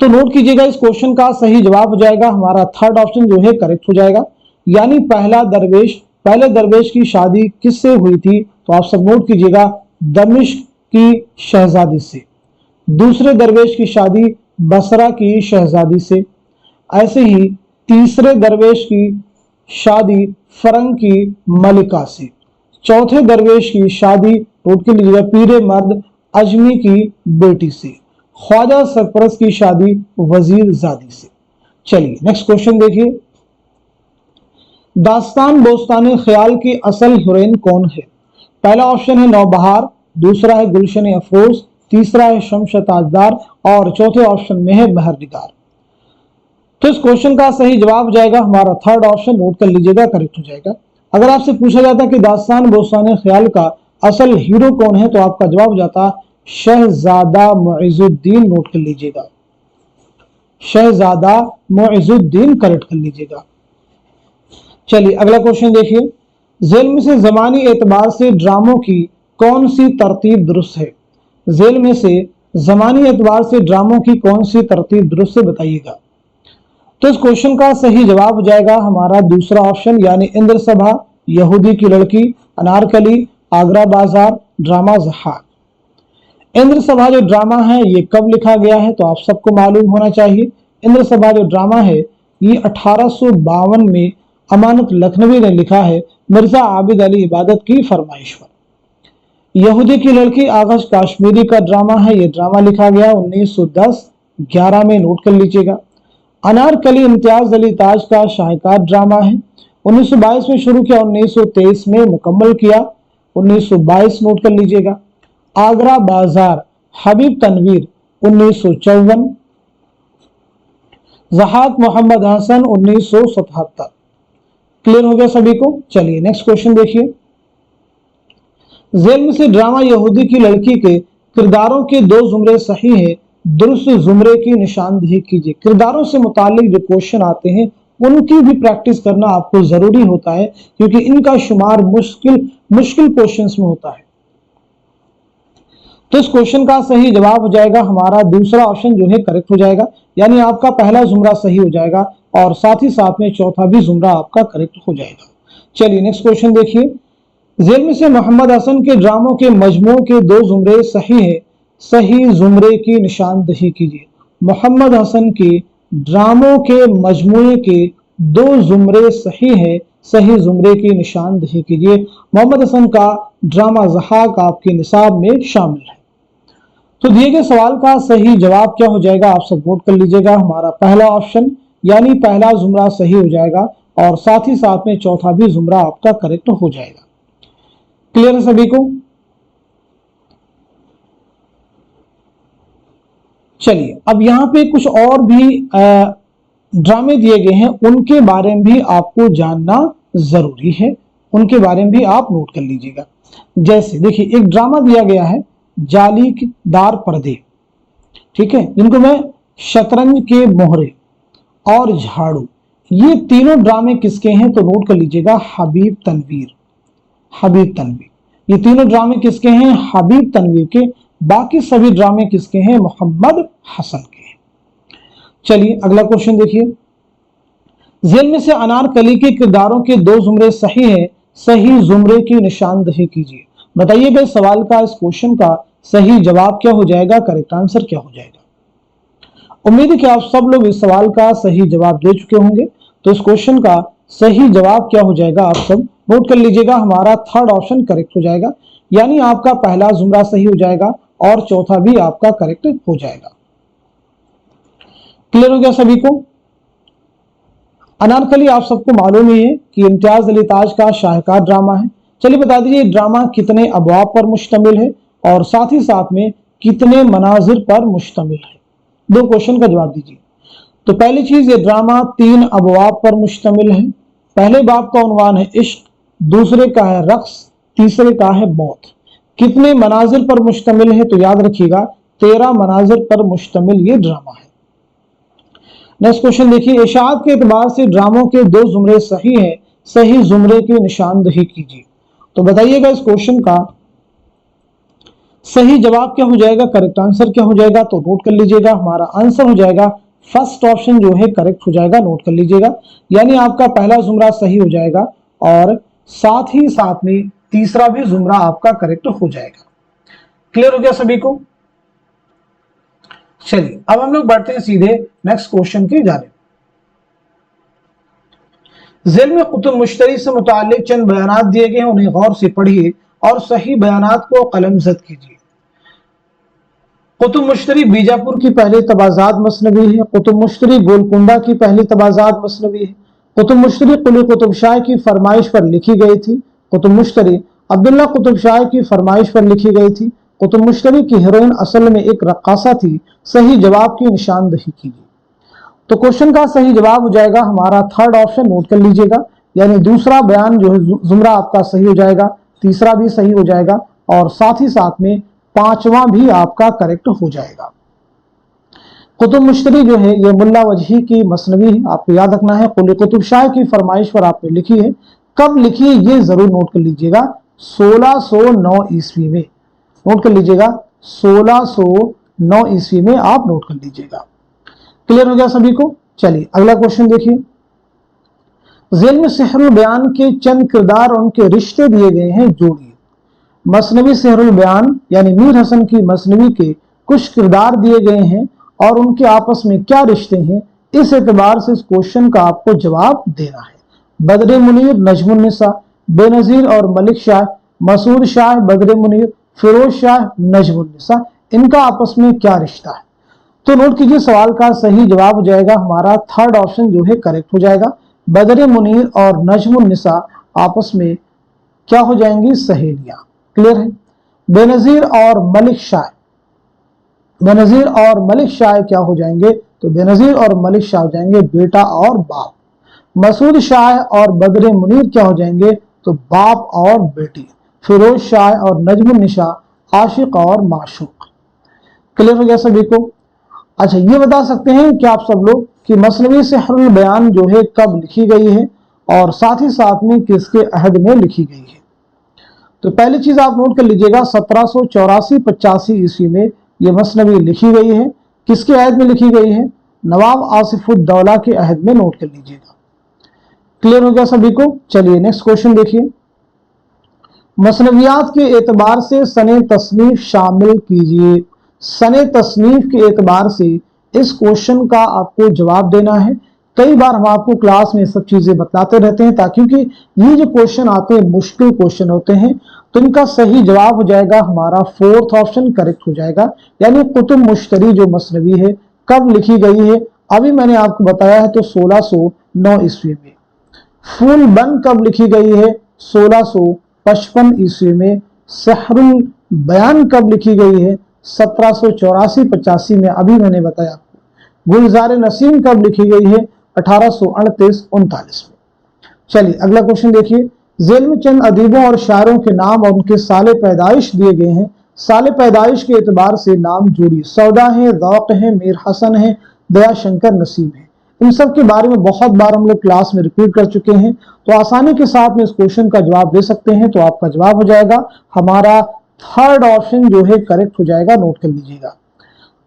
तो नोट कीजिएगा, इस क्वेश्चन का सही जवाब हो जाएगा हमारा थर्ड ऑप्शन जो है करेक्ट हो जाएगा, यानी पहला दरवेश, पहले दरवेश की शादी किससे हुई थी? तो आप सब नोट कीजिएगा, दमिश्क की शहजादी से। दूसरे दरवेश की शादी बसरा की शहजादी से। ऐसे ही तीसरे दरवेश की शादी फरंग की मलिका से। चौथे दरवेश की शादी नोट कर लीजिएगा, पीरे मर्द अजमी की बेटी से। ख्वाजा सरपरस्त की शादी वजीर जादी से। चलिए नेक्स्ट क्वेश्चन देखिए। दास्तान बोस्तान ख्याल की असल हीरोइन कौन है? पहला ऑप्शन है नौबहार, दूसरा है गुलशन अफरोज, तीसरा है शम्स ताजदार और चौथे ऑप्शन में है बहरनिगार। तो इस क्वेश्चन का सही जवाब जाएगा हमारा थर्ड ऑप्शन, नोट कर लीजिएगा, करेक्ट हो जाएगा। अगर आपसे पूछा जाता कि दास्तान बोस्तान ख्याल का असल हीरो कौन है, तो आपका जवाब जाता शहजादा मुइजुद्दीन, नोट कर लीजिएगा, शहजादा मुइजुद्दीन करेक्ट कर लीजिएगा। चलिए अगला क्वेश्चन देखिए। जेल में से जमानी एतबार से ड्रामों की कौन सी तरतीब दुरुस्त है? जेल में से जमानी एतबार से ड्रामों की कौन सी तरतीब दुरुस्त है, बताइएगा। तो इस क्वेश्चन का सही जवाब हो जाएगा हमारा दूसरा ऑप्शन, यानी इंद्र सभा, यहूदी की लड़की, अनारकली, आगरा बाजार, ड्रामा ज़हाक। इंद्र सभा जो ड्रामा है ये कब लिखा गया है, तो आप सबको मालूम होना चाहिए। इंद्र सभा जो ड्रामा है ये 1852 में अमानत लखनवी ने लिखा है, मिर्जा आबिद अली इबादत की फरमाइश पर। यहूदी की लड़की आगश काश्मीरी का ड्रामा है, ये ड्रामा लिखा गया 1910-11 में, नोट कर लीजिएगा। अनारकली इम्तियाज अली ताज का शाहकार ड्रामा है, 1922 में शुरू किया, 1923 में मुकम्मल किया, 1922 नोट कर लीजिएगा। आगरा बाजार हबीब तनवीर 1954, ज़हाक मोहम्मद हसन 1977। क्लियर हो गया सभी को? चलिए नेक्स्ट क्वेश्चन देखिए। जेल में से ड्रामा यहूदी की लड़की के किरदारों के दो जुमरे सही है, दुरुस्त जुमरे की निशानदेही कीजिए। किरदारों से मुतालिक जो क्वेश्चन आते हैं उनकी भी प्रैक्टिस करना आपको जरूरी होता है, क्योंकि इनका शुमार मुश्किल क्वेश्चंस में होता है। तो इस क्वेश्चन का सही जवाब हो जाएगा हमारा दूसरा ऑप्शन जो है करेक्ट हो जाएगा, यानी आपका पहला जुमरा सही हो जाएगा और साथ ही साथ में चौथा भी जुमरा आपका करेक्ट हो जाएगा। चलिए नेक्स्ट क्वेश्चन देखिए। जेल में से मोहम्मद हसन के ड्रामों के मजमू के दो जुमरे सही है, सही जुमरे की निशानदेही कीजिए। मोहम्मद हसन के ड्रामों के मजमूए के दो जुमरे सही है, सही जुमरे की निशानदही कीजिए। मोहम्मद हसन का ड्रामा ज़हाक आपके निसाब में शामिल है। तो दिए गए सवाल का सही जवाब क्या हो जाएगा, आप सब नोट कर लीजिएगा। हमारा पहला ऑप्शन यानी पहला जुमरा सही हो जाएगा और साथ ही साथ में चौथा भी जुमरा आपका करेक्ट हो जाएगा। क्लियर है सभी को? चलिए अब यहां पे कुछ और भी ड्रामे दिए गए हैं, उनके बारे में भी आपको जानना जरूरी है, उनके बारे में भी आप नोट कर लीजिएगा। जैसे देखिए एक ड्रामा दिया गया है जालीदार पर्दे, ठीक है, इनको मैं शतरंज के मोहरे और झाड़ू, ये तीनों ड्रामे किसके हैं तो नोट कर लीजिएगा हबीब तनवीर। हबीब तनवीर, ये तीनों ड्रामे किसके हैं, हबीब तनवीर के। बाकी सभी ड्रामे किसके हैं, मोहम्मद हसन के हैं। चलिए अगला क्वेश्चन देखिए, जेल में से अनारकली के किरदारों के दो जुमरे सही हैं, सही जुमरे की निशानदही कीजिए। बताइएगा इस सवाल का, इस क्वेश्चन का सही जवाब क्या हो जाएगा, करेक्ट आंसर क्या हो जाएगा। उम्मीद है कि आप सब लोग इस सवाल का सही जवाब दे चुके होंगे। तो इस क्वेश्चन का सही जवाब क्या हो जाएगा, आप सब नोट कर लीजिएगा। हमारा थर्ड ऑप्शन करेक्ट हो जाएगा, यानी आपका पहला जुमरा सही हो जाएगा और चौथा भी आपका करेक्ट हो जाएगा। क्लियर हो गया सभी को? अनारकली आप सबको मालूम ही है कि इम्तियाज अली ताज का शाहकार ड्रामा है। चलिए बता दीजिए ड्रामा कितने अबवाब पर मुश्तमिल है और साथ ही साथ में कितने मनाजिर पर मुश्तमिल है। दो क्वेश्चन का जवाब दीजिए। तो पहली चीज, ये ड्रामा 3 अबवाब पर मुश्तमिल है। पहले बाब का उन्वान है इश्क, दूसरे का है रक्स, तीसरे का है मौत। कितने मनाजिर पर मुश्तमिल है तो याद रखिएगा 13 मनाजिर पर मुश्तमिल ये ड्रामा है। नेक्स्ट क्वेश्चन देखिए, इशाअत के एतबार से ड्रामों के दो जुमरे सही हैं, सही जुमरे की निशानदही कीजिए। तो बताइएगा इस क्वेश्चन का सही जवाब क्या हो जाएगा, करेक्ट आंसर क्या हो जाएगा। तो नोट कर लीजिएगा, हमारा आंसर हो जाएगा फर्स्ट ऑप्शन जो है करेक्ट हो जाएगा, नोट कर लीजिएगा। यानी आपका पहला जुमरा सही हो जाएगा और साथ ही साथ में तीसरा भी जुमरा आपका करेक्ट हो जाएगा। क्लियर हो गया सभी को? चलिए अब हम लोग बढ़ते हैं सीधे नेक्स्ट क्वेश्चन की जानिब। जेल में कुतुब मुश्तरी से मुताल्लिक चंद बयानात दिए गए हैं, उन्हें गौर से पढ़िए और सही बयानात को कलमजद कीजिए। कुतुब मुश्तरी बीजापुर की पहली तबाजात मसनवी है। कुतुब मुश्तरी गोलकुंडा की पहली तबाजात मसनवी है। कुतुब मुश्तरी कुली कुतुब शाह की फरमाइश पर लिखी गई थी। कुतुब मुश्तरी अब्दुल्ला कुतुब शाह की फरमाइश पर लिखी गई थी। कुतुब मुश्तरी की हीरोइन असल में एक रक्कासा थी। सही जवाब की निशानदही कीजिए। तो क्वेश्चन का सही जवाब हो जाएगा हमारा थर्ड ऑप्शन, नोट कर लीजिएगा। यानी दूसरा बयान जो है जुमरा आपका सही हो जाएगा, तीसरा भी सही हो जाएगा और साथ ही साथ में पांचवा भी आपका करेक्ट हो जाएगा। कुतुब मुश्तरी जो है ये मुल्ला वजही की मसनवी है, आपको याद रखना है। कुली कुतुब शाह की फरमाइश पर आपने लिखी है। कब लिखी है ये जरूर नोट कर लीजिएगा, 1609 ईस्वी में। नोट कर लीजिएगा 1609 ईस्वी में आप नोट कर लीजिएगा। क्लियर हो गया सभी को? चलिए अगला क्वेश्चन देखिए, जेल में सेहरुल बयान के चंद किरदार और उनके रिश्ते दिए गए हैं, जोड़िए। मसनवी सेहरुल बयान यानी मीर हसन की मसनवी के कुछ किरदार दिए गए हैं और उनके आपस में क्या रिश्ते हैं, इस एतबार से इस क्वेश्चन का आपको जवाब देना है। बदर मुनीर नजमुन्निसा, बेनजीर और मलिक शाह, मसूद शाह बदर मुनीर, फिरोज शाह नजमुन्निसा, इनका आपस में क्या रिश्ता है। तो नोट कीजिए सवाल का सही जवाब हो जाएगा हमारा थर्ड ऑप्शन जो है करेक्ट हो जाएगा। बदर मुनीर और नजमुन्निसा आपस में क्या हो जाएंगी, सहेलियां। क्लियर है? बेनजीर और मलिक शाह, बेनजीर और मलिक शाह क्या हो जाएंगे, तो बेनजीर और मलिक शाह हो जाएंगे बेटा और बाप। मसूद शाह और बदर मुनीर क्या हो जाएंगे, तो बाप और बेटी। फिरोज शाह और नजमुन्निसा आशिक और माशूक। क्लियर हो गया सभी को? अच्छा ये बता सकते हैं कि आप सब लोग कि मसनवी सेहरुल बयान जो है कब लिखी गई है और साथ ही साथ में किसके अहद में लिखी गई है। तो पहली चीज आप नोट कर लीजिएगा 1784-85 ईस्वी में यह मसनवी लिखी गई है। किसके अहद में लिखी गई है, नवाब आसिफुद्दौला के अहद में, नोट कर लीजिएगा। क्लियर हो गया सभी को? चलिए नेक्स्ट क्वेश्चन देखिए, मसनवियात के एतबार से सने तसनीफ शामिल कीजिए। सने तसनीफ के एतबार से इस क्वेश्चन का आपको जवाब देना है कई बार हम आपको क्लास में सब चीजें बताते रहते हैं, ताकि क्योंकि ये जो क्वेश्चन आते हैं मुश्किल क्वेश्चन होते हैं, तो इनका सही जवाब हो जाएगा हमारा फोर्थ ऑप्शन करेक्ट हो जाएगा। यानी कुतुब मुश्तरी जो मसनवी है कब लिखी गई है, अभी मैंने आपको बताया है तो 1609 ईस्वी में। फूल बंद कब लिखी गई है, 1655 ईस्वी में। सहरुल बयान कब लिखी गई है, 1784-85 में, अभी मैंने बताया आपको। गुलजार नसीम कब लिखी गई है, 1838-39 में। चलिए अगला क्वेश्चन देखिए। जेल में चंद अदीबों और शायरों के नाम और उनके साले पैदाइश दिए गए हैं। साले पैदाइश के एतबार से नाम जोड़िए। सौदा है, ज़ौक़ है, मीर हसन है, दया शंकर नसीम है। इन सब के बारे में बहुत बार हम लोग क्लास में रिपीट कर चुके हैं, तो आसानी के साथ में इस क्वेश्चन का जवाब दे सकते हैं। तो आपका जवाब हो जाएगा हमारा थर्ड ऑप्शन जो है करेक्ट हो जाएगा, नोट कर लीजिएगा।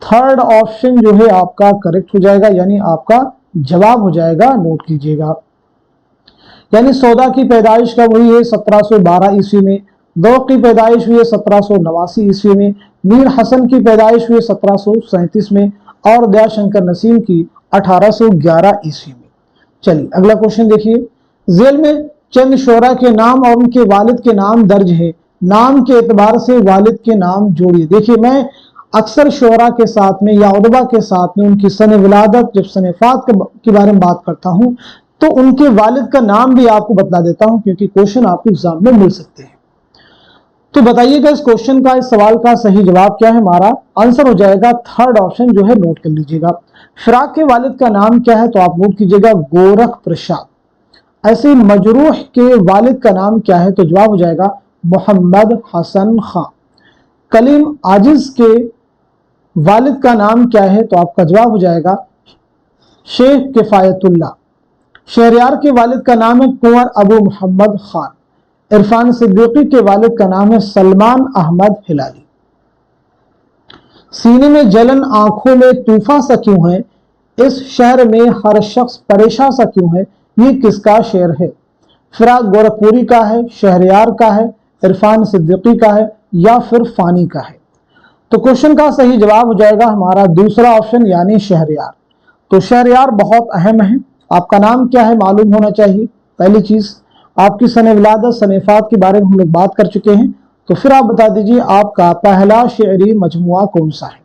थर्ड ऑप्शन जो है आपका करेक्ट हो जाएगा, यानी आपका जवाब हो जाएगा, नोट कीजिएगा। यानी सौदा की पैदाइश कब हुई है, 1712 ईस्वी में। ज़ौक़ की पैदाइश हुई है 1789 ईस्वी में। मीर हसन की पैदाइश हुई 1737 में, और दयाशंकर नसीम की 1811 ईस्वी में। चलिए अगला क्वेश्चन देखिए। जेल में चंद शोरा के नाम और उनके वालिद के नाम दर्ज है। नाम के एतबार से वालिद के नाम जोड़िए। देखिए मैं अक्सर शोरा के साथ में या उदबा के साथ में उनकी सन विलादत, जब सन वफात के बारे में बात करता हूं, तो उनके वालिद का नाम भी आपको बता देता हूं, क्योंकि क्वेश्चन आपको एग्जाम में मिल सकते हैं। तो बताइएगा इस क्वेश्चन का, इस सवाल का सही जवाब क्या है। हमारा आंसर हो जाएगा थर्ड ऑप्शन जो है, नोट कर लीजिएगा। फिराक के वालिद का नाम क्या है, तो आप नोट कीजिएगा गोरख प्रसाद। ऐसे मजरूह के वालिद का नाम क्या है, तो जवाब हो जाएगा मोहम्मद हसन खां। कलीम आजिज के वालिद का नाम क्या है, तो आपका जवाब हो जाएगा शेख किफायतुल्लाह। शहरयार के वालिद का नाम है कुंवर अबू मोहम्मद खान। इरफान सिद्दीकी के वालिद का नाम है सलमान अहमद हिलाली। सीने में जलन आंखों में तूफान सा क्यों है, इस शहर में हर शख्स परेशान सा क्यों है, ये किसका शेर है। फिराक गोरखपुरी का है, शहरयार का है, इरफान सिद्दीकी का है, या फिर फानी का है। तो क्वेश्चन का सही जवाब हो जाएगा हमारा दूसरा ऑप्शन, यानी शहरयार। तो शहरयार बहुत अहम है। आपका नाम क्या है मालूम होना चाहिए, पहली चीज। आपकी सन विलादत, सन वफात के बारे में हम लोग बात कर चुके हैं। तो फिर आप बता दीजिए आपका पहला शेरी मजमुआ कौन सा है।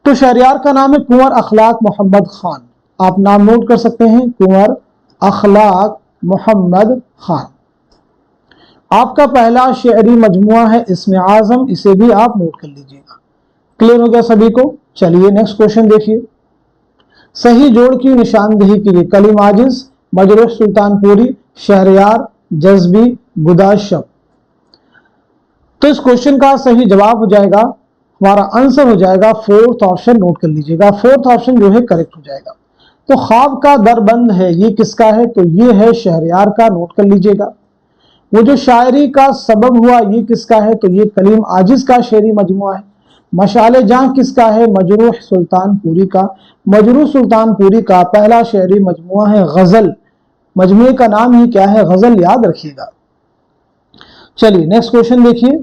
तो शहरयार का नाम है कुंवर अखलाक मोहम्मद खान। आप नाम नोट कर सकते हैं, कुंवर अखलाक मोहम्मद खान। आपका पहला शेरी मजमुआ है इस्म आजम, इसे भी आप नोट कर लीजिएगा। क्लियर हो गया सभी को। चलिए नेक्स्ट क्वेश्चन देखिए। सही जोड़ की निशानदेही कीजिए। कलीम आजिज, मजरूह सुल्तानपुरी, शहरयार, जज्बी, गुदाशब। तो इस क्वेश्चन का सही जवाब हो जाएगा, हमारा आंसर हो जाएगा फोर्थ ऑप्शन, नोट कर लीजिएगा। फोर्थ ऑप्शन जो है करेक्ट हो जाएगा। तो ख्वाब का दर बंद है, ये किसका है, तो ये है शहरयार का, नोट कर लीजिएगा। वो जो शायरी का सबब हुआ, ये किसका है, तो ये कलीम आजिज का शेरी मजमुआ है। मशाले जहां किसका है, मजरूह सुल्तानपुरी का। मजरूह सुल्तानपुरी का पहला शेरी मजमुआ है गजल। मजमुए का नाम ही क्या है, गजल, याद रखिएगा। चलिए नेक्स्ट क्वेश्चन देखिए।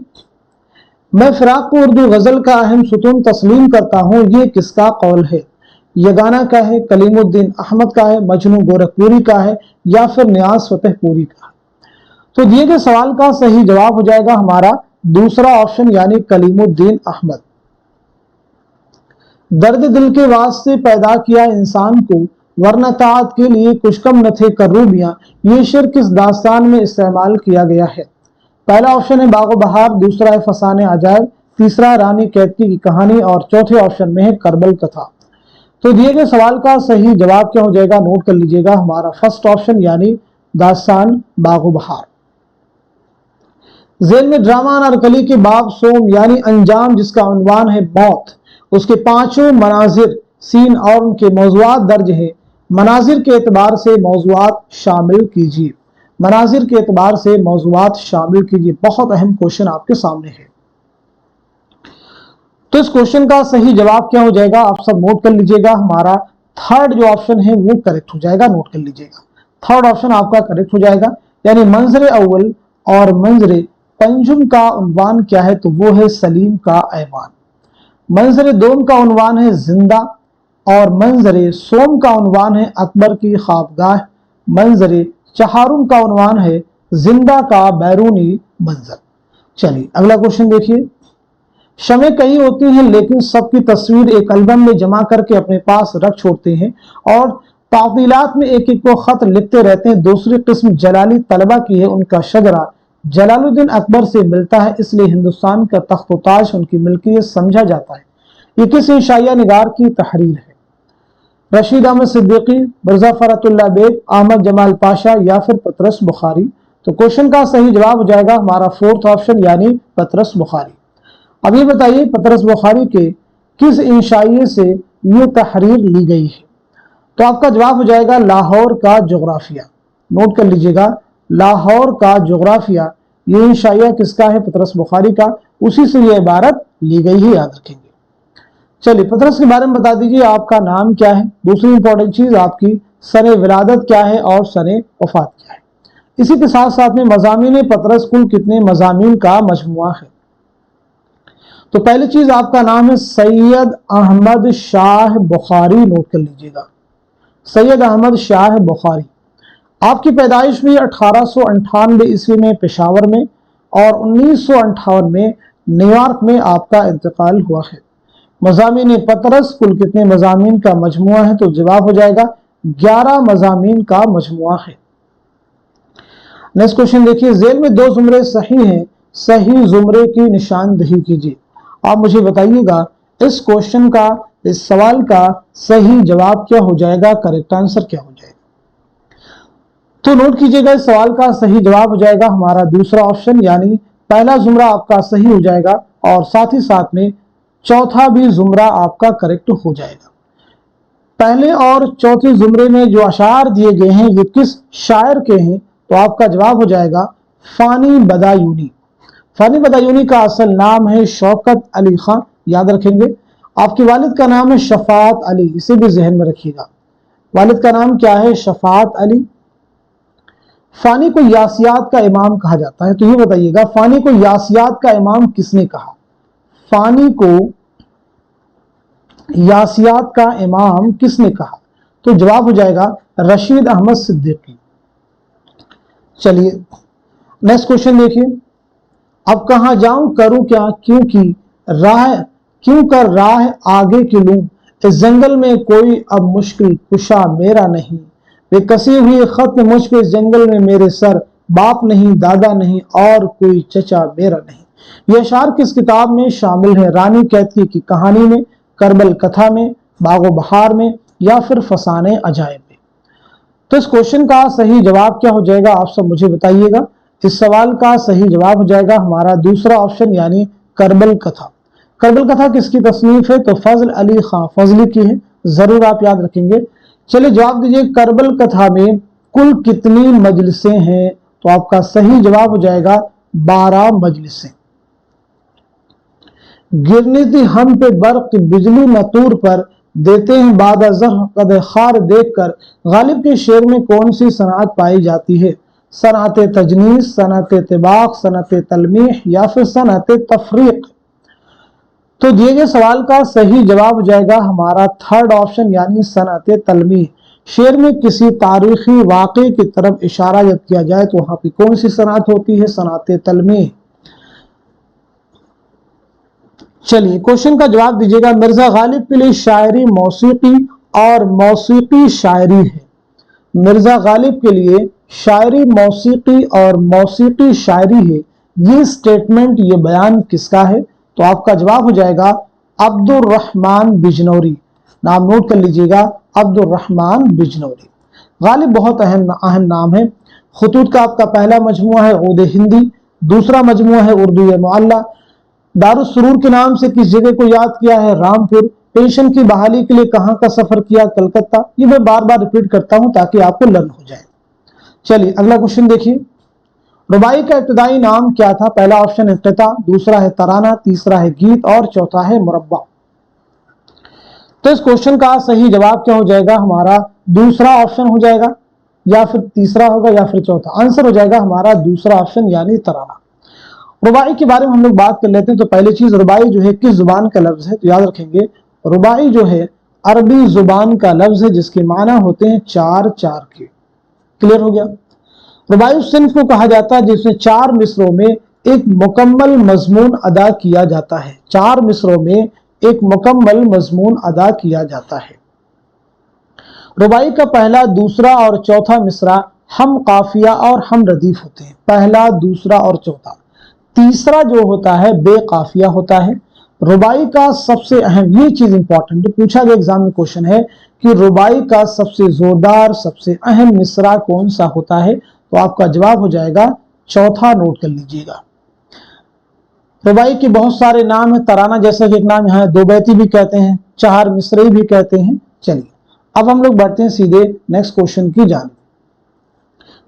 मैं फिराक को उर्दू गजल का अहम सुतून तस्लीम करता हूं, ये किसका कौल है। यगाना का है, कलीमुद्दीन अहमद का है, मजनू गोरखपुरी का है, या फिर नियाज फतेहपुरी का। तो दिए गए सवाल का सही जवाब हो जाएगा हमारा दूसरा ऑप्शन, यानी कलीमुद्दीन अहमद। दर्द दिल के वास्ते पैदा किया इंसान को, वरना ताअत के लिए कुछ कम न थे करूबियां, ये शेर किस दास्तान में इस्तेमाल किया गया है। पहला ऑप्शन है बागो बहार, दूसरा है फसाने अजायब, तीसरा रानी कैदकी की कहानी, और चौथे ऑप्शन में है करबल कथा। तो दिए गए सवाल का सही जवाब क्या हो जाएगा, नोट कर लीजिएगा, हमारा फर्स्ट ऑप्शन, यानी दास्तान बागो बहार। जेल में ड्रामा अनारकली के बाब सोम, यानी अंजाम, जिसका उन्वान है मौत, उसके पांचों मनाजिर, सीन और उनके मौजुआत दर्ज है। मनाजिर के एतबार से मौजुआत शामिल कीजिए। मनाजिर के एतबार से मौजुआत शामिल कीजिए। बहुत अहम क्वेश्चन आपके सामने है। तो इस क्वेश्चन का सही जवाब क्या हो जाएगा, आप सब नोट कर लीजिएगा। हमारा थर्ड जो ऑप्शन है वो करेक्ट हो जाएगा, नोट कर लीजिएगा। थर्ड ऑप्शन आपका करेक्ट हो जाएगा। यानी मंजर अव्वल और मंजर पंजुम का उन्वान क्या है, तो वो है सलीम का ऐवान। मंजर दोम का उन्वान है जिंदा। और मंजर सोम का उन्वान है अकबर की ख्वाबगाह, मंजर चहारुम का उन्वान है जिंदा का बैरूनी मंजर। चलिए अगला क्वेश्चन देखिए। शमे कई होती हैं लेकिन सबकी तस्वीर एक एल्बम में जमा करके अपने पास रख छोड़ते हैं और तातीलात में एक एक को खत लिखते रहते हैं। दूसरी किस्म जलाली तलबा की है, उनका शजरा जलालुद्दीन अकबर से मिलता है, इसलिए हिंदुस्तान का तख्त ताज उनकी मिल्कियत समझा जाता है। ये किस इंशाइया निगार की तहरीर है? रशीद अहमद सिद्दीकी, मिर्जा फरतुल्लाह बेग, अहमद जमाल पाशा या फिर पतरस बुखारी? तो क्वेश्चन का सही जवाब हो जाएगा हमारा फोर्थ ऑप्शन यानी पतरस बुखारी। अब ये बताइए पतरस बुखारी के किस इंशाइये से ये तहरीर ली गई है? तो आपका जवाब हो जाएगा लाहौर का जोग्राफिया। नोट कर लीजिएगा, लाहौर का जोग्राफिया ये इंशाइया किसका है? पतरस बुखारी का। उसी से ये इबारत ली गई है, याद रखेंगे। चलिए पतरस के बारे में बता दीजिए, आपका नाम क्या है? दूसरी इंपॉर्टेंट चीज आपकी सने विलादत क्या है और सने वफात क्या है? इसी के साथ साथ में मज़ामीन पतरस कुल कितने मज़ामीन का मजमुआ है? तो पहली चीज आपका नाम है सैयद अहमद शाह बुखारी। नोट कर लीजिएगा, सैयद अहमद शाह बुखारी। आपकी पैदाइश हुई 1898 ईस्वी में पेशावर में और 1958 में न्यूयॉर्क में आपका इंतकाल हुआ है। मज़ामीन पतरस कुल कितने मज़ामीन का मजमुआ है? तो जवाब हो जाएगा 11 मज़ामीन का मजमुआ है। नेक्स्ट क्वेश्चन देखिए, जेल में दो जुमरे सही हैं, सही जुमरे की निशानदही कीजिए। आप मुझे बताइएगा इस क्वेश्चन का, इस सवाल का सही जवाब क्या हो जाएगा, करेक्ट आंसर क्या हो जाएगा? तो नोट कीजिएगा, इस सवाल का सही जवाब हो जाएगा हमारा दूसरा ऑप्शन यानी पहला जुमरा आपका सही हो जाएगा और साथ ही साथ में चौथा भी जुमरा आपका करेक्ट हो जाएगा। पहले और चौथे जुमरे में जो अशार दिए गए हैं ये किस शायर के हैं? तो आपका जवाब हो जाएगा फानी बदायूनी। फानी बदायूनी का असल नाम है शौकत अली खान, याद रखेंगे। आपके वालिद का नाम है शफात अली, इसे भी जहन में रखिएगा। वालिद का नाम क्या है? शफात अली। फानी को यासियात का इमाम कहा जाता है, तो ये बताइएगा फानी को यासियात का इमाम किसने कहा? फानी को यासियात का इमाम किसने कहा? तो जवाब हो जाएगा रशीद अहमद सिद्दीकी। चलिए नेक्स्ट क्वेश्चन देखिए, अब कहां जाऊं करूं क्या, क्यों कर राह आगे की लूं, इस जंगल में कोई अब मुश्किल कुशा मेरा नहीं, वे कसी हुई खत मुझ पे इस जंगल में मेरे सर, बाप नहीं दादा नहीं और कोई चचा मेरा नहीं। ये अशार किस किताब में शामिल है? रानी कैथी की कहानी में, करबल कथा में, बागो बहार में या फिर फसाने अजायब में? तो इस क्वेश्चन का सही जवाब क्या हो जाएगा आप सब मुझे बताइएगा। इस सवाल का सही जवाब हो जाएगा हमारा दूसरा ऑप्शन यानी करबल कथा। करबल कथा किसकी तसनीफ है? तो फजल अली खां फजली की है, जरूर आप याद रखेंगे। चलिए जवाब दीजिए, करबल कथा में कुल कितनी मजलिसें हैं? तो आपका सही जवाब हो जाएगा 12 मजलिसें। गिरनी थी हम पे बर्क बिजली मतूर पर, देते हैं बाद कद खार देखकर, गालिब के शेर में कौन सी सनात पाई जाती है? सनात तजनीस, सनात तिबाक, सनात तलमीह या फिर सनात तफरीक? तो दिए गए सवाल का सही जवाब हो जाएगा हमारा थर्ड ऑप्शन यानी सनात तलमीह। शेर में किसी तारीखी वाक़े की तरफ इशारा जब किया जाए तो वहां पर कौन सी सनात होती है? सनात तलमीह। चलिए क्वेश्चन का जवाब दीजिएगा, मिर्जा गालिब के लिए शायरी मौसीकी और मौसीकी शायरी है। मिर्जा गालिब के लिए शायरी मौसीकी और मौसीकी शायरी है, ये स्टेटमेंट, ये बयान किसका है? तो आपका जवाब हो जाएगा अब्दुर्रहमान बिजनौरी। नाम नोट कर लीजिएगा, अब्दुर्रहमान बिजनौरी। गालिब बहुत अहम नाम है। खुतूत का आपका पहला मजमुआ है उद हिंदी, दूसरा मजमुआ है उर्दू मुअल्ला। दारुस सुरूर के नाम से किस जगह को याद किया है? रामपुर। पेंशन की बहाली के लिए कहां का सफर किया? कलकत्ता। ये मैं बार बार रिपीट करता हूं ताकि आपको लर्न हो जाए। चलिए अगला क्वेश्चन देखिए, रुबाई का इब्तदाई नाम क्या था? पहला ऑप्शन है इफ्तिता, दूसरा है तराना, तीसरा है गीत और चौथा है मुरब्बा। तो इस क्वेश्चन का सही जवाब क्या हो जाएगा? हमारा दूसरा ऑप्शन हो जाएगा या फिर तीसरा होगा या फिर चौथा? आंसर हो जाएगा हमारा दूसरा ऑप्शन यानी तराना। रुबाई के बारे में हम लोग बात कर लेते हैं। तो पहली चीज रुबाई जो है किस जुबान का लफ्ज है? तो याद रखेंगे रुबाई जो है अरबी जुबान का लफ्ज है जिसके माना होते हैं चार चार के। क्लियर हो गया। रुबाई उस सिन्फ को कहा जाता है जिसमें 4 मिसरों में एक मुकम्मल मजमून अदा किया जाता है। 4 मिसरों में एक मुकम्मल मजमून अदा किया जाता है। रुबाई का पहला, दूसरा और चौथा मिसरा हम काफिया और हम रदीफ होते हैं। पहला, दूसरा और चौथा। तीसरा जो होता है बेकाफिया होता है। रुबाई का सबसे अहम, ये चीज इंपॉर्टेंट पूछा गया एग्जाम में क्वेश्चन है कि रुबाई का सबसे जोरदार, सबसे अहम मिसरा कौन सा होता है, तो आपका जवाब हो जाएगा चौथा। नोट कर लीजिएगा। रुबाई के बहुत सारे नाम है। तराना जैसा कि एक नाम यहाँ, दो बैती भी कहते हैं, चार मिसरे भी कहते हैं। चलिए अब हम लोग बढ़ते हैं सीधे नेक्स्ट क्वेश्चन की जानिब।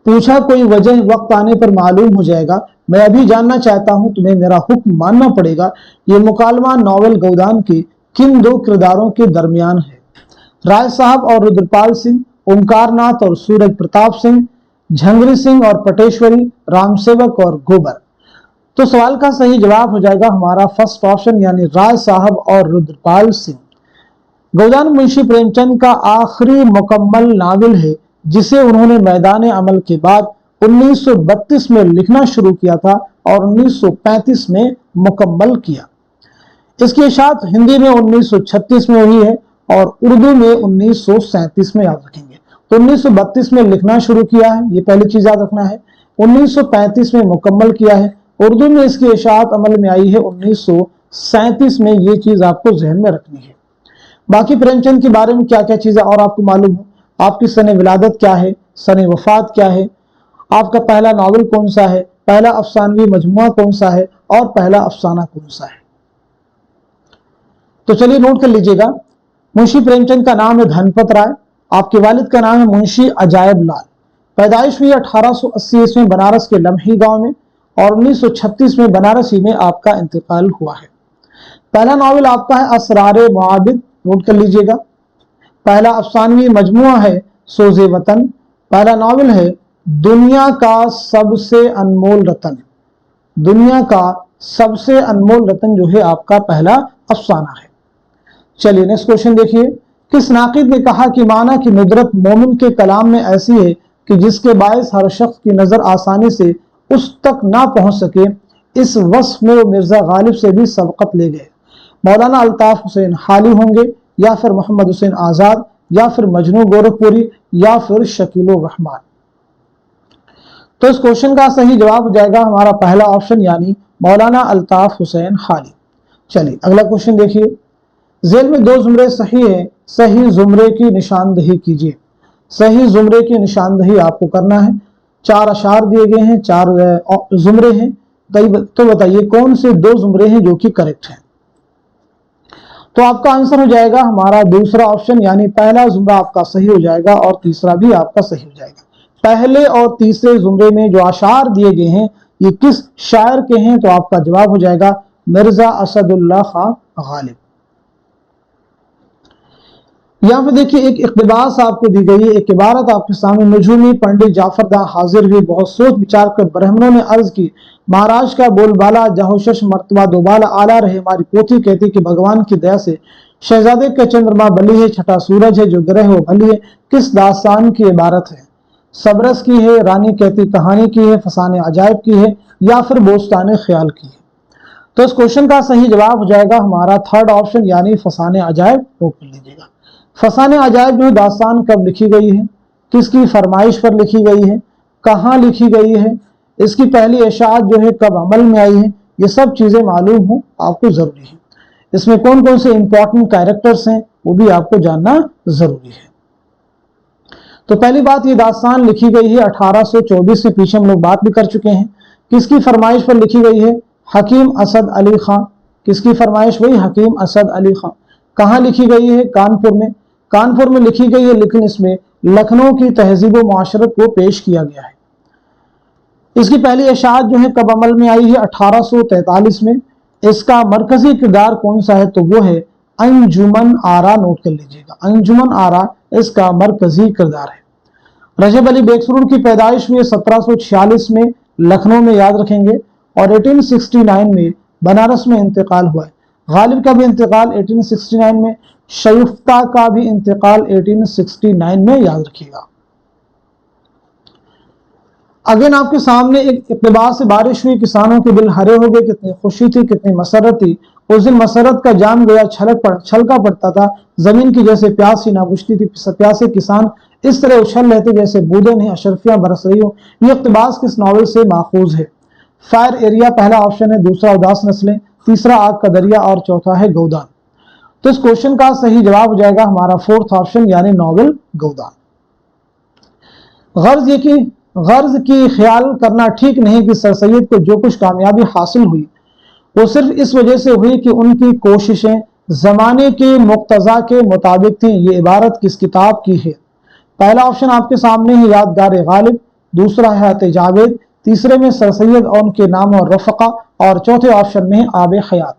पूछा कोई वजह वक्त आने पर मालूम हो जाएगा, मैं अभी जानना चाहता हूं, तुम्हें मेरा हुक्म मानना पड़ेगा। ये मुकालमा नॉवेल गौदान के किन 2 किरदारों के दरमियान है? राय साहब और रुद्रपाल सिंह, ओंकारनाथ और सूरज प्रताप सिंह, झंगरी सिंह और पटेश्वरी, रामसेवक और गोबर। तो सवाल का सही जवाब हो जाएगा हमारा फर्स्ट ऑप्शन, यानी राय साहब और रुद्रपाल सिंह। गौदान मुंशी प्रेमचंद का आखिरी मुकम्मल नावल है जिसे उन्होंने मैदान अमल के बाद 1932 में लिखना शुरू किया था और 1935 में मुकम्मल किया। इसकी इशाअत हिंदी में 1936 में हुई है और उर्दू में 1937 में, याद रखेंगे। तो 1932 में लिखना शुरू किया है, ये पहली चीज याद रखना है। 1935 में मुकम्मल किया है। उर्दू में इसकी इशाअत अमल में आई है 1937 में, ये चीज आपको जहन में रखनी है। बाकी प्रेमचंद के बारे में क्या क्या चीजें और आपको मालूम हो, आपकी सने विलादत क्या है, सने वफात क्या है, आपका पहला नावल कौन सा है, पहला अफसानवी मजमुआ कौन सा है और पहला अफसाना कौन सा है। तो चलिए नोट कर लीजिएगा। मुंशी प्रेमचंद का नाम है धनपत राय, आपके वालिद का नाम है मुंशी अजायब लाल। पैदाइश हुई 1880 ईस्वी में बनारस के लम्ही गांव में और 1936 में बनारसी में आपका इंतकाल हुआ है। पहला नावल आपका है असरारे मुआबिद, नोट कर लीजिएगा। पहला अफसानवी मजमुआ है सोज़े वतन। पहला नावल है दुनिया का सबसे अनमोल रतन। दुनिया का सबसे अनमोल रतन जो है आपका पहला अफसाना है। चलिए नेक्स्ट क्वेश्चन देखिए। किस नाकिद ने कहा कि माना की नुदरत मोमिन के कलाम में ऐसी है कि जिसके बायस हर शख्स की नजर आसानी से उस तक ना पहुंच सके, इस वस्फ में वो मिर्जा गालिब से भी सबकत ले गए। मौलाना अल्ताफ हुसैन हाली होंगे, या फिर मोहम्मद हुसैन आजाद, या फिर मजनू गोरखपुरी, या फिर शकीलो रहमान। तो इस क्वेश्चन का सही जवाब हो जाएगा हमारा पहला ऑप्शन, यानी मौलाना अल्ताफ हुसैन हाली। चलिए अगला क्वेश्चन देखिए। जेल में 2 जुमरे सही है, सही जुमरे की निशानदही कीजिए। सही जुमरे की निशानदही आपको करना है। 4 अशार दिए गए हैं, 4 जुमरे हैं। तो बताइए कौन से 2 जुमरे हैं जो कि करेक्ट हैं। तो आपका आंसर हो जाएगा हमारा दूसरा ऑप्शन, यानी पहला जुमरा आपका सही हो जाएगा और तीसरा भी आपका सही हो जाएगा। पहले और तीसरे जुमरे में जो अशार दिए गए हैं ये किस शायर के हैं, तो आपका जवाब हो जाएगा मिर्जा असदुल्लाह खां गालिब। यहाँ पे देखिए एक इक़्तिबास आपको दी गई है, एक इबारत आपके सामने। नजूमी पंडित जाफर दा हाजिर हुई, बहुत सोच विचार कर ब्राह्मणों ने अर्ज की, महाराज का बोलबाला जहोशश मर्तबा दोबाला आला रहे। हमारी पोथी कहती कि भगवान की दया से शहजादे का चंद्रमा बली है, छठा सूरज है, जो ग्रह वो बली है। किस दास्तान की इबारत है? सबरस की है, रानी कहती कहानी की है, फसाने अजायब की है, या फिर बोस्ताने ख्याल की है। तो इस क्वेश्चन का सही जवाब हो जाएगा हमारा थर्ड ऑप्शन, यानी फसाने अजायब। नोट कर लीजिएगा। फसाने अजायब जो दास्तान कब लिखी गई है, किसकी फरमाइश पर लिखी गई है, कहाँ लिखी गई है, इसकी पहली इशाअत जो है कब अमल में आई है, ये सब चीजें मालूम हो आपको जरूरी है। इसमें कौन कौन से इंपॉर्टेंट कैरेक्टर्स हैं वो भी आपको जानना जरूरी है। तो पहली बात, ये दास्तान लिखी गई है 1824 से, पीछे हम लोग बात भी कर चुके हैं। किसकी फरमाइश पर लिखी गई है? हकीम असद अली खां। किसकी फरमाइश? वही हकीम असद अली खां। कहाँ लिखी गई है? कानपुर में। कानपुर में लिखी गई है, लेकिन इसमें लखनऊ की तहजीब व मुआशरत को पेश किया गया है। इसकी पहली इशाअत जो है कब अमल में आई है? 1843 में। इसका मरकजी किरदार कौन सा है? तो वो है अंजुमन आरा। नोट कर लीजिएगा, अंजुमन आरा इसका मरकजी किरदार है। रजब अली बेगसुरूर की पैदाइश हुई 1746 में लखनऊ में, याद रखेंगे, और 1869 में बनारस में इंतकाल हुआ है। गालिब का भी इंतकाल 1869 में। शयुफ्ता का भी इंतकाल 1869 में, याद रखिएगा। अगेन आपके सामने एक इक़्तिबास से बारिश हुई, किसानों के दिल हरे हो गए, कितनी खुशी थी, कितनी मसरत थी। उस दिन मसरत का जाम गया, छलका पड़ता था, जमीन की जैसे प्यास ही ना बुझती थी, प्यासे किसान इस तरह उछल रहे थे जैसे बूंदें नहीं अशरफियां बरस रही हो। ये इक़्तिबास किस नॉवल से माखूज है? फायर एरिया पहला ऑप्शन है, दूसरा उदास नस्लें, तीसरा आग का दरिया और चौथा है गौदान। तो इस क्वेश्चन का सही जवाब हो जाएगा हमारा फोर्थ ऑप्शन यानी नॉवल गौदान। गर्ज की ख्याल करना ठीक नहीं कि सर सैयद को जो कुछ कामयाबी हासिल हुई वो सिर्फ इस वजह से हुई कि उनकी कोशिशें जमाने के मुक्तजा के मुताबिक थी। ये इबारत किस किताब की है? पहला ऑप्शन आपके सामने है, यादगार गालिब, दूसरा है हयात जावेद, तीसरे में सर सैयद और उनके नाम और रफ़क़ा, और चौथे ऑप्शन में आब हयात।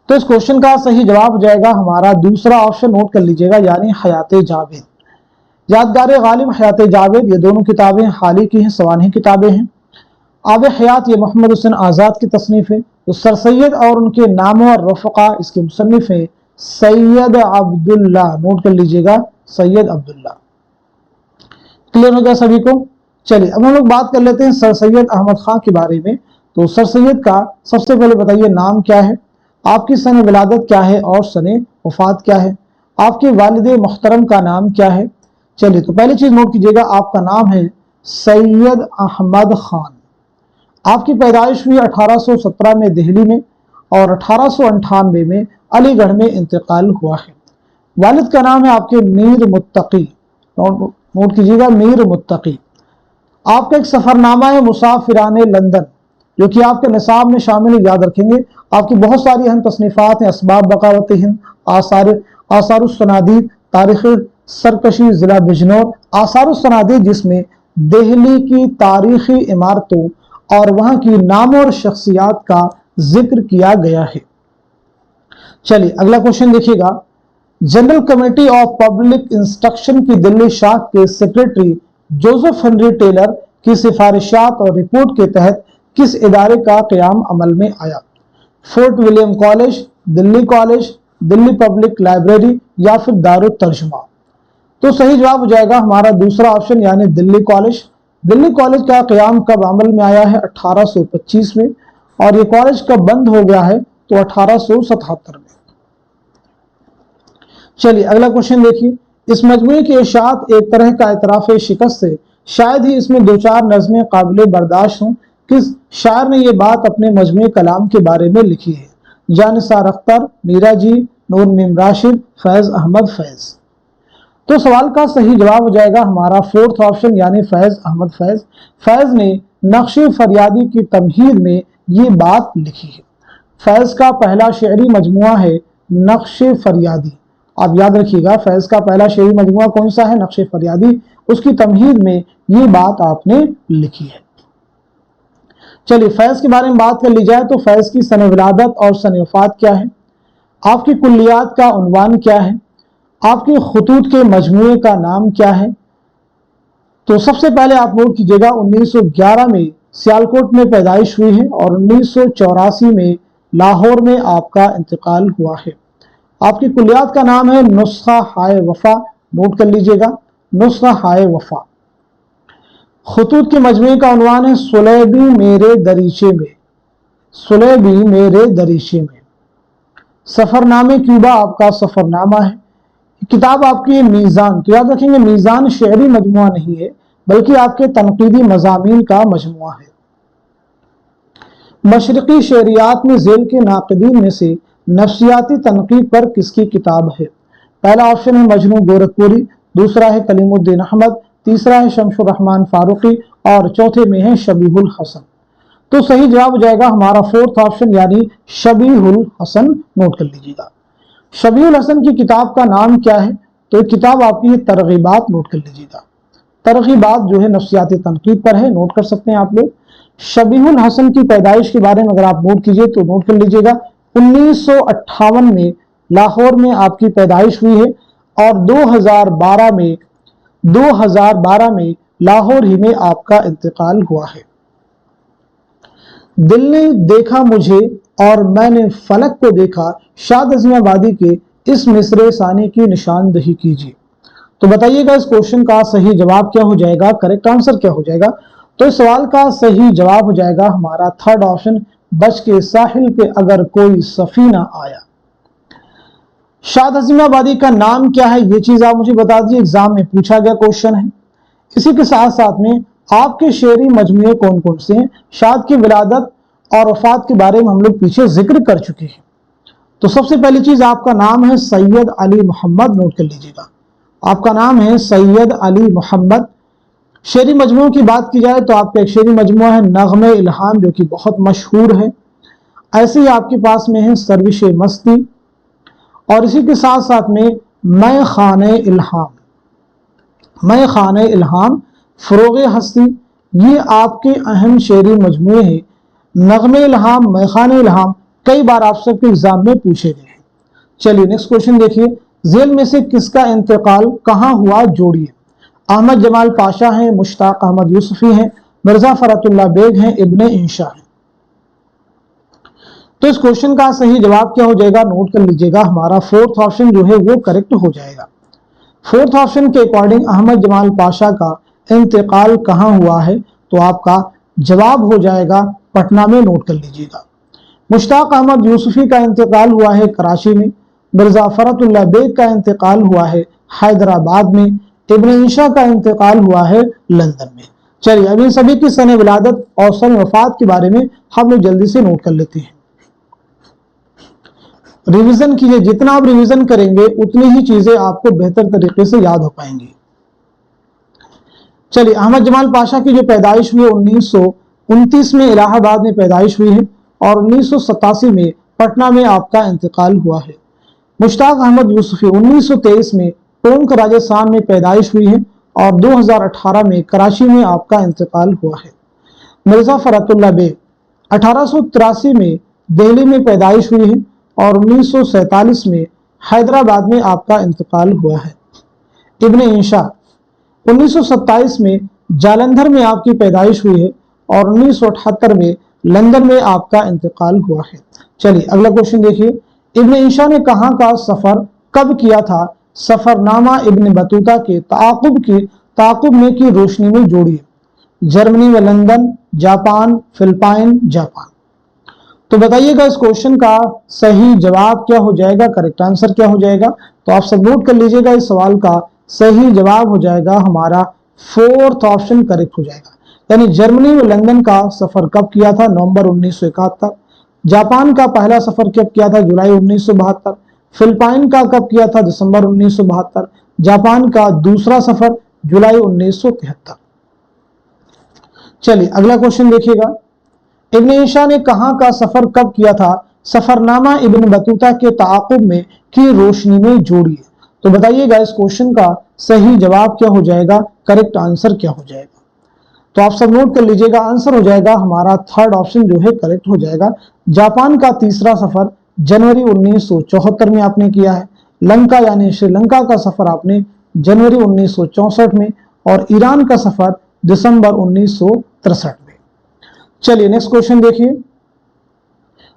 तो इस क्वेश्चन का सही जवाब हो जाएगा हमारा दूसरा ऑप्शन, नोट कर लीजिएगा, यानी हयात जावेद। यादगार गालिब, हयात जावेद, ये दोनों किताबें हाल ही की हैं, सवानही किताबें हैं। आब हयात ये मोहम्मद हुसैन आज़ाद की तसनीफ है। तो सर सैयद और उनके नाम और रफ़क़ा इसके मुसन्निफ है सैयद अब्दुल्ला, नोट कर लीजिएगा, सैयद अब्दुल्ला। क्लियर हो गया सभी को? चलिए अब हम लोग बात कर लेते हैं सर सैयद अहमद खां के बारे में। तो सर सैयद का सबसे पहले बताइए नाम क्या है, आपकी सन विलादत क्या है और सन वफात क्या है, आपके वालिद मुहतरम का नाम क्या है। चलिए तो पहली चीज नोट कीजिएगा, आपका नाम है सैयद अहमद खान। आपकी पैदाइश हुई 1817 में दिल्ली में और 1898 में अलीगढ़ में इंतकाल हुआ है। वालिद का नाम है आपके मीर मुत्तकी, नोट कीजिएगा, मीर मुत्तकी। आपका एक सफरनामा है मुसाफिराने लंदन, जो कि आपके निसाब में शामिल है, याद रखेंगे। आपकी बहुत सारी अहम तसनीफात हैं, असबाब बगावत हिंद, आसारुस्सनादीद, तारीख सरकशी जिला बिजनौर, आसारुस्सनादीद जिसमें दिल्ली की तारीखी इमारतों और वहां की नाम और शख्सियात का जिक्र किया गया है। चलिए अगला क्वेश्चन देखिएगा, general committee of public instruction की दिल्ली शाख के सेक्रेटरी जोसेफ हेनरी टेलर की सिफारिशात और रिपोर्ट के तहत किस इदारे का क़याम अमल में आया? Fort William college, Delhi public library या फिर दारुल तर्जुमा। तो सही जवाब हो जाएगा हमारा दूसरा ऑप्शन यानी दिल्ली कॉलेज। दिल्ली कॉलेज का क़याम कब अमल में आया है? 1825 में, और ये कॉलेज कब बंद हो गया है? तो 1877 में। चलिए अगला क्वेश्चन देखिए, इस मजमूए की इशाअत एक तरह का इतराफ़ शिकस्त से, शायद ही इसमें दो चार नज़में काबिल बर्दाश्त हों। किस शायर ने यह बात अपने मजमूए कलाम के बारे में लिखी है? जानिसार अख्तर, मीरा जी, नूर मीम राशिद, फैज़ अहमद फैज़। तो सवाल का सही जवाब हो जाएगा हमारा फोर्थ ऑप्शन यानी फैज़ अहमद फैज़। फैज़ ने नक्श फरियादी की तमहीद में ये बात लिखी है। फैज़ का पहला शेरी मजमुआ है नक्श फरियादी, आप याद रखिएगा, फैज़ का पहला शेरी मजमुआ कौन सा है? नक्श फरियादी। उसकी तमहीद में ये बात आपने लिखी है। चलिए फैज़ के बारे में बात कर ली जाए तो फैज़ की सन विलादत और सन वफात क्या है, आपकी कुल्लियात का उन्वान क्या है, आपके खुतूत के मजमूए का नाम क्या है। तो सबसे पहले आप नोट कीजिएगा, 1911 में सियालकोट में पैदाइश हुई है और 1984 में लाहौर में आपका इंतकाल हुआ है। आपकी कुल्लियात का नाम है नुस्खा हाय वफा, नोट कर लीजिएगा, नुस्खा हाय वफा। खुतूत के मजमूए का उन्वान है सुलेबी मेरे दरीचे में, सुलेबी मेरे दरीचे में। सफरनामे क्यूबा आपका सफरनामा है। किताब आपकी मीज़ान, तो याद रखेंगे मीज़ान शेरी मजमुआ नहीं है बल्कि आपके तनकीदी मज़ामीन का मजमुआ है। मशरक़ी शेरियात में ज़ेल के नाक़दीन में से नफ्सियाती तनकीद पर किसकी किताब है? पहला ऑप्शन है मजनू गोरखपुरी, दूसरा है कलीमुद्दीन अहमद, तीसरा है शमशुर रहमान फारूकी और चौथे में है शबीहुल हसन। तो सही जवाब हो जाएगा हमारा फोर्थ ऑप्शन यानी शबीहुल हसन, नोट कर लीजिएगा। शबीहुल हसन की किताब का नाम क्या है? तो किताब आपकी तरगीबात, नोट कर लीजिएगा। तरगीबात जो है नफ्सियाती तनकीद पर है, नोट कर सकते हैं आप लोग। शबीहुल हसन की पैदाइश के बारे में अगर आप नोट कीजिए तो नोट कर लीजिएगा, 1958 में लाहौर में आपकी पैदाइश हुई है और 2012 में लाहौर ही में आपका इंतकाल हुआ है। दिल ने देखा मुझे और मैंने फलक को देखा, शाद अज़ीम आबादी के इस मिसरे सानी की निशानदही कीजिए। तो बताइए इस क्वेश्चन का सही जवाब क्या हो जाएगा, करेक्ट आंसर क्या हो जाएगा। तो इस सवाल का सही जवाब हो जाएगा हमारा थर्ड ऑप्शन, बच के साहिल पे अगर कोई सफीना आया। शाद हसीम आबादी का नाम क्या है, ये चीज आप मुझे बता दीजिए, एग्जाम में पूछा गया क्वेश्चन है। इसी के साथ साथ में आपके शेरी मजमूए कौन कौन से हैं। शाद की विलादत और वफात के बारे में हम लोग पीछे जिक्र कर चुके हैं। तो सबसे पहली चीज आपका नाम है सैयद अली मोहम्मद, नोट कर लीजिएगा, आपका नाम है सैयद अली मोहम्मद। शेरी मजमूओं की बात की जाए तो आपका एक शेरी मजमूआ है नग़्मे इल्हाम, जो कि बहुत मशहूर है। ऐसे ही आपके पास में है सर्विश मस्ती, और इसी के साथ साथ में मैं खाने इल्हाम, मैं खाने इल्हाम, फरोग़ हस्ती, ये आपके अहम शेरी मजमूए हैं। नग़्मे इल्हाम, मैं खाने इल्हाम कई बार आप सबके एग्जाम में पूछे गए हैं। चलिए नेक्स्ट क्वेश्चन देखिए, जेल में से किसका इंतकाल कहां हुआ, जोड़िए। अहमद जमाल पाशा हैं, मुश्ताक अहमद यूसुफी हैं, मिर्जा फरतुल्लाह बेग हैं, इब्ने इंशा हैं। तो इस क्वेश्चन का सही जवाब क्या हो जाएगा, नोट कर लीजिएगा, हमारा फोर्थ ऑप्शन जो है वो करेक्ट हो जाएगा। फोर्थ ऑप्शन के अकॉर्डिंग अहमद जमाल पाशा का इंतकाल कहां हुआ है, तो आपका जवाब हो जाएगा पटना में, नोट कर लीजिएगा। मुश्ताक अहमद यूसुफी का इंतकाल हुआ है कराची में, मिर्जा फरतुल्लाह बेग का इंतकाल हुआ है हैदराबाद में, इब्ने इंशा का इंतकाल हुआ है लंदन में। चलिए अब इन सभी की सन विलादत और सन वफात के बारे में हम लोग जल्दी से नोट कर लेते हैं। रिवीजन कीजिए, जितना आप रिवीजन करेंगे उतनी ही चीजें आपको बेहतर तरीके से याद हो पाएंगी। चलिए अहमद जमाल पाशा की जो पैदाइश हुई 1929 में इलाहाबाद में पैदाइश हुई है, और 1987 में पटना में आपका इंतकाल हुआ है। मुश्ताक अहमद यूसुफी 1923 में टोंक राजस्थान में पैदाइश हुई है, और 2018 में कराची में आपका इंतकाल हुआ है। मिर्जा फरतुल्लाह बेग 1883 में दिल्ली में पैदाइश हुई है, और 1947 में हैदराबाद में आपका इंतकाल हुआ है। इब्ने इंशा 1927 में जालंधर में आपकी पैदाइश हुई है, और 1978 में लंदन में आपका इंतकाल हुआ है। चलिए अगला क्वेश्चन देखिए, इब्ने इंशा ने कहां का सफर कब किया था, सफरनामा इब्न बतूता के ताकुब में की रोशनी में जोड़िए। जर्मनी व लंदन, जापान, फिलिपाइन, जापान। तो बताइएगा इस क्वेश्चन का सही जवाब क्या हो जाएगा, करेक्ट आंसर क्या हो जाएगा। तो आप सब नोट कर लीजिएगा, इस सवाल का सही जवाब हो जाएगा हमारा फोर्थ ऑप्शन करेक्ट हो जाएगा। यानी जर्मनी व लंदन का सफर कब किया था, नवंबर 1971। जापान का पहला सफर कब किया था, जुलाई 1972। फिलिपाइन का कब किया था, दिसंबर 1972। जापान का दूसरा सफर जुलाई 1973। चलिए अगला क्वेश्चन देखिएगा, इब्ने इंशा ने कहां का सफर कब किया था, सफरनामा इब्न बतूता के ताकुब में की रोशनी में जोड़िए। तो बताइएगा इस क्वेश्चन का सही जवाब क्या हो जाएगा, करेक्ट आंसर क्या हो जाएगा। तो आप सब नोट कर लीजिएगा, आंसर हो जाएगा हमारा थर्ड ऑप्शन जो है करेक्ट हो जाएगा। जापान का तीसरा सफर जनवरी 1974 में आपने किया है। लंका यानी श्रीलंका का सफर आपने जनवरी 1964 में, और ईरान का सफर दिसंबर 1963 में। चलिए नेक्स्ट क्वेश्चन देखिए,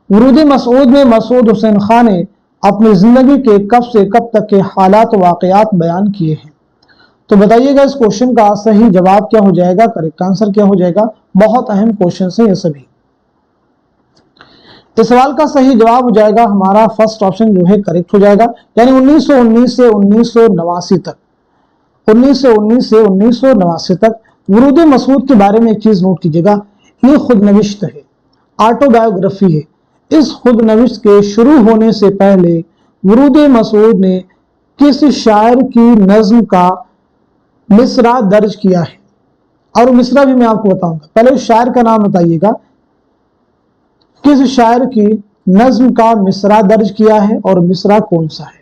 वरूद मसऊद में मसूद हुसैन खान ने अपनी जिंदगी के कब से कब तक के हालात वाकयात बयान किए हैं। तो बताइएगा इस क्वेश्चन का सही जवाब क्या हो जाएगा, करेक्ट आंसर क्या हो जाएगा। बहुत अहम क्वेश्चन है ये सभी। इस सवाल का सही जवाब हो जाएगा हमारा फर्स्ट ऑप्शन जो है करेक्ट हो जाएगा, यानी 1919 से 1989 तक, 1919 से 1989 तक वरूद मसूद के बारे में एक चीज नोट कीजिएगा, ये खुद नविश्त है, ऑटोबायोग्राफी है। इस खुद नविश्त के शुरू होने से पहले वरूद मसूद ने किस शायर की नज्म का मिसरा दर्ज किया है, और मिसरा भी मैं आपको बताऊंगा। पहले उस शायर का नाम बताइएगा, किस शायर की नज्म का मिसरा दर्ज किया है और मिसरा कौन सा है।